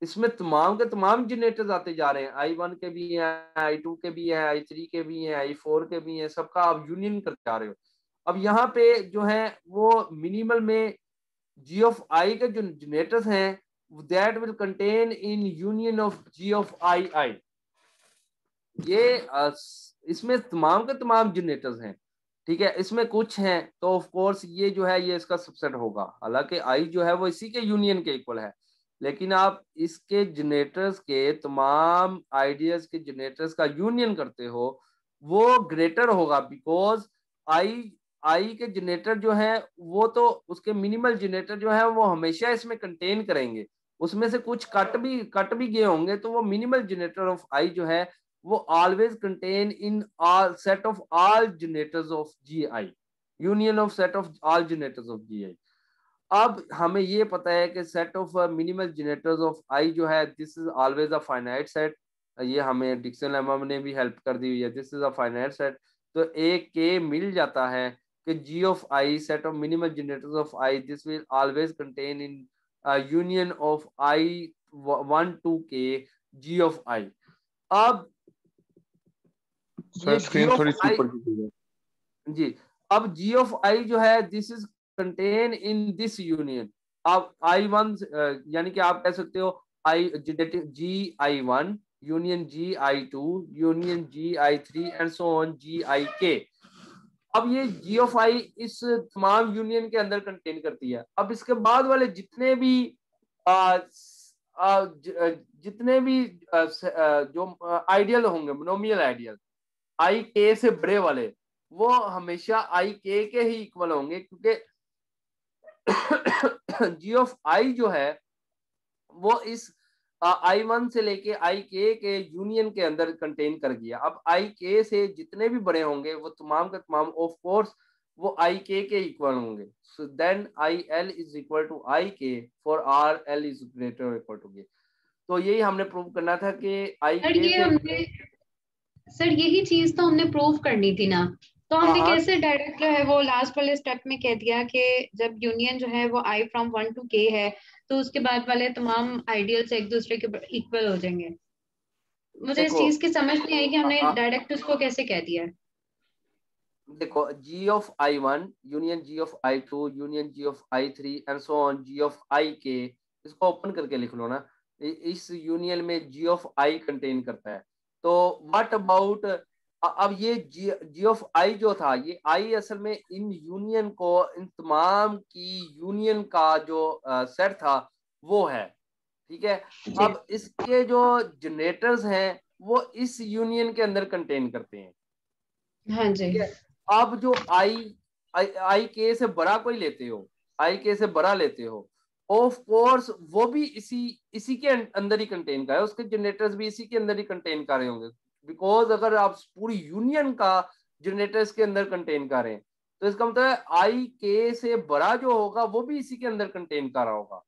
S1: इसमें तमाम के तमाम जनरेटर्स आते जा रहे हैं, आई वन के भी हैं, आई टू के भी हैं, आई थ्री के भी हैं, आई फोर के भी हैं, सबका आप यूनियन करते जा रहे हो। अब यहाँ पे जो है वो मिनिमल में जी ऑफ आई के जो जनरेटर्स हैं that will contain in union of G of I I. ये इसमें तमाम के तमाम जनरेटर्स हैं, ठीक है। इसमें कुछ हैं तो ऑफ कोर्स ये जो है ये इसका सबसेट होगा, हालांकि आई जो है वो इसी के यूनियन के इक्वल है, लेकिन आप इसके जनरेटर्स के तमाम आइडियाज के जनरेटर्स का यूनियन करते हो वो ग्रेटर होगा, बिकॉज आई के जनरेटर जो है वो तो उसके मिनिमल जनरेटर जो है वो हमेशा इसमें कंटेन करेंगे, उसमें से कुछ कट भी गए होंगे तो वो मिनिमल जनरेटर ऑफ आई जो है वो always contain in all set of all generators of GI, union of set of all generators of GI। अब हमें ये पता है कि set of minimal generators of I जो है this is always a finite set, ये हमें डिक्सन लेमा ने भी हेल्प कर दी हुई है, this is a finite set. तो एक के मिल जाता है कि G of I set of minimal generators of I this will always contain in union of I 1 to k G of I. अब
S5: सर स्क्रीन थोड़ी सी ऊपर कीजिएगा
S1: जी। अब जी ऑफ आई जो है this is contain in this union. अब I one यानी कि आप कह सकते हो I G I one union G I two union G I three and so on G I K. अब ये जी ऑफ आई इस तमाम यूनियन के अंदर कंटेन करती है। अब इसके बाद वाले जितने भी जितने भी जो आइडियल होंगे मोनोमियल आइडियल आई के से बड़े वाले वो हमेशा आई के ही इक्वल होंगे, क्योंकि जी ऑफ आई जो है वो इस आई वन से लेके आई के यूनियन के अंदर कंटेन कर गया। अब आई के से जितने भी बड़े होंगे वो तमाम के तमाम ऑफ कोर्स वो आई के इक्वल होंगे। So then I L is equal to I K for R L is greater equal to K. तो यही हमने प्रूव करना था कि आई के से
S9: सर यही चीज तो हमने प्रूव करनी थी ना, तो हमने कैसे डायरेक्ट जो है वो लास्ट वाले स्टेप में कह दिया कि जब यूनियन जो है वो आई फ्रॉम 1 to k है तो उसके बाद वाले तमाम आइडियल्स एक दूसरे के इक्वल हो जाएंगे। मुझे इस चीज की समझ नहीं आई कि हमने डायरेक्ट उसको कैसे कह दिया।
S1: देखो G of I one union G of I two union G of I three and so on G of I K, इसको ओपन करके लिख लो ना, इस यूनियन में जी ऑफ आई कंटेन करता है। तो व्हाट अबाउट अब ये जी ऑफ आई जो था, ये आई असल में इन यूनियन को, इन तमाम की यूनियन का जो सेट था वो है, ठीक है। अब इसके जो जनरेटर्स हैं वो इस यूनियन के अंदर कंटेन करते हैं,
S9: हाँ जी।
S1: ठीक है। अब जो आई के से बड़ा कोई लेते हो, आई के से बड़ा लेते हो, ऑफ कोर्स वो भी इसी के अंदर ही कंटेन कर है, उसके जनरेटर्स भी इसी के अंदर ही कंटेन कर रहे होंगे, बिकॉज अगर आप पूरी यूनियन का जनरेटर्स के अंदर कंटेन कर रहे हैं तो इसका मतलब है आई के से बड़ा जो होगा वो भी इसी के अंदर कंटेन कर रहा होगा।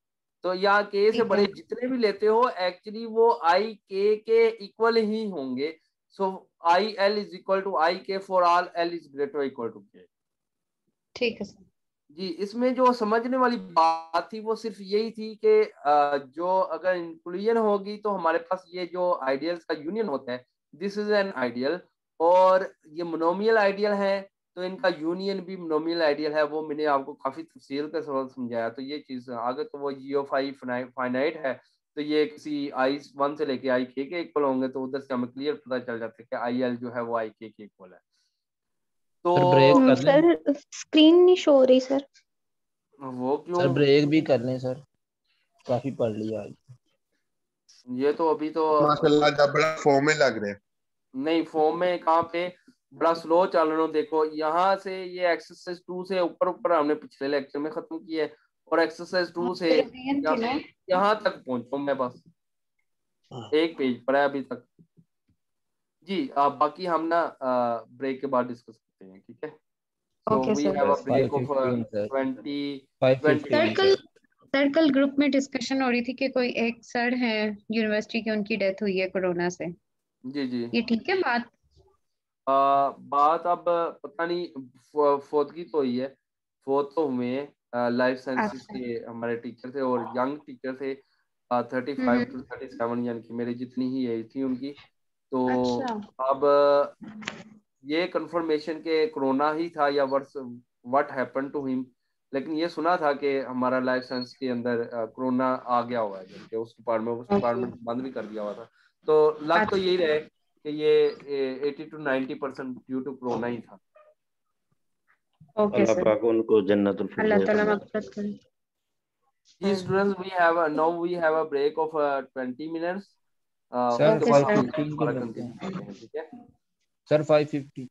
S1: तो या के से बड़े जितने भी लेते हो एक्चुअली वो आई के इक्वल ही होंगे। So I L is equal to I K for all L is greater equal to K.
S9: ठीक है सर
S1: जी, इसमें जो समझने वाली बात थी वो सिर्फ यही थी कि जो अगर इंक्लूजन होगी तो हमारे पास ये जो आइडियल्स का यूनियन होता है, दिस इज एन आइडियल, और ये मोनोमियल आइडियल है तो इनका यूनियन भी मोनोमियल आइडियल है। वो मैंने आपको काफी तफसील के साथ समझाया। तो ये चीज आगे तो वो जी ऑफ आई फाइनाइट है तो ये किसी आई 1 से लेके आई के इक्वल होंगे, तो उधर से हमें क्लियर पता चल जाता है कि आई एल जो है वो आई के इक्वल है। तो
S8: सर स्क्रीन नहीं शो हो रही सर।
S1: वो क्यों?
S6: सर ब्रेक भी कर लें सर, काफी पढ़ लिया आज।
S1: ये तो अभी तो
S5: माशाल्लाह जब बड़ा फॉर्म में लग रहे हैं।
S1: नहीं, फॉर्म में कहाँ पे, बड़ा स्लो चल रहा हूँ। देखो यहाँ से ये एक्सरसाइज 2 से ऊपर ऊपर हमने पिछले लेक्चर में खत्म किया है, और एक्सरसाइज 2 से यहाँ तक पहुंचा मैं, बस एक पेज पर है अभी तक। जी बाकी हम ना ब्रेक के बाद डिस्कस करते हैं, ठीक है। So
S9: Okay,
S1: we
S9: sir.
S1: have a break of 20
S9: sir कल ग्रुप में डिस्कशन हो रही थी कि कोई एक सर है यूनिवर्सिटी की, उनकी डेथ हुई है कोरोना से।
S1: जी जी,
S9: ये ठीक है बात?
S1: बात अब पता नहीं, फौतगी तो हुई है, फौत तो हुए लाइफ साइंसेस के हमारे टीचर थे और यंग टीचर थे, 35 to 37 यानी कि मेरी जितनी ही एज थी उनकी। तो अब ये कंफर्मेशन के कोरोना ही था या व्हाट हैपेंड टू हिम, लेकिन ये सुना था कि हमारा लाइफ साइंस के अंदर कोरोना आ गया हुआ है, जबकि उस डिपार्टमेंट बंद भी कर दिया हुआ था। तो लग तो यही रहे कि ये 80 to 90% ड्यू टू कोरोना ही था।
S7: अल्लाह पाक उनको जन्नतुल
S9: अल्लाह ताला
S7: फिरदौस
S9: मग़फ़िरत करे।
S1: जी students, we have a break of 20 minutes।
S6: Sir
S1: उसके बाद हम
S6: 5:15
S1: हमारा
S6: की
S1: कंटिन्यू करते हैं, ठीक है
S6: सर 5:50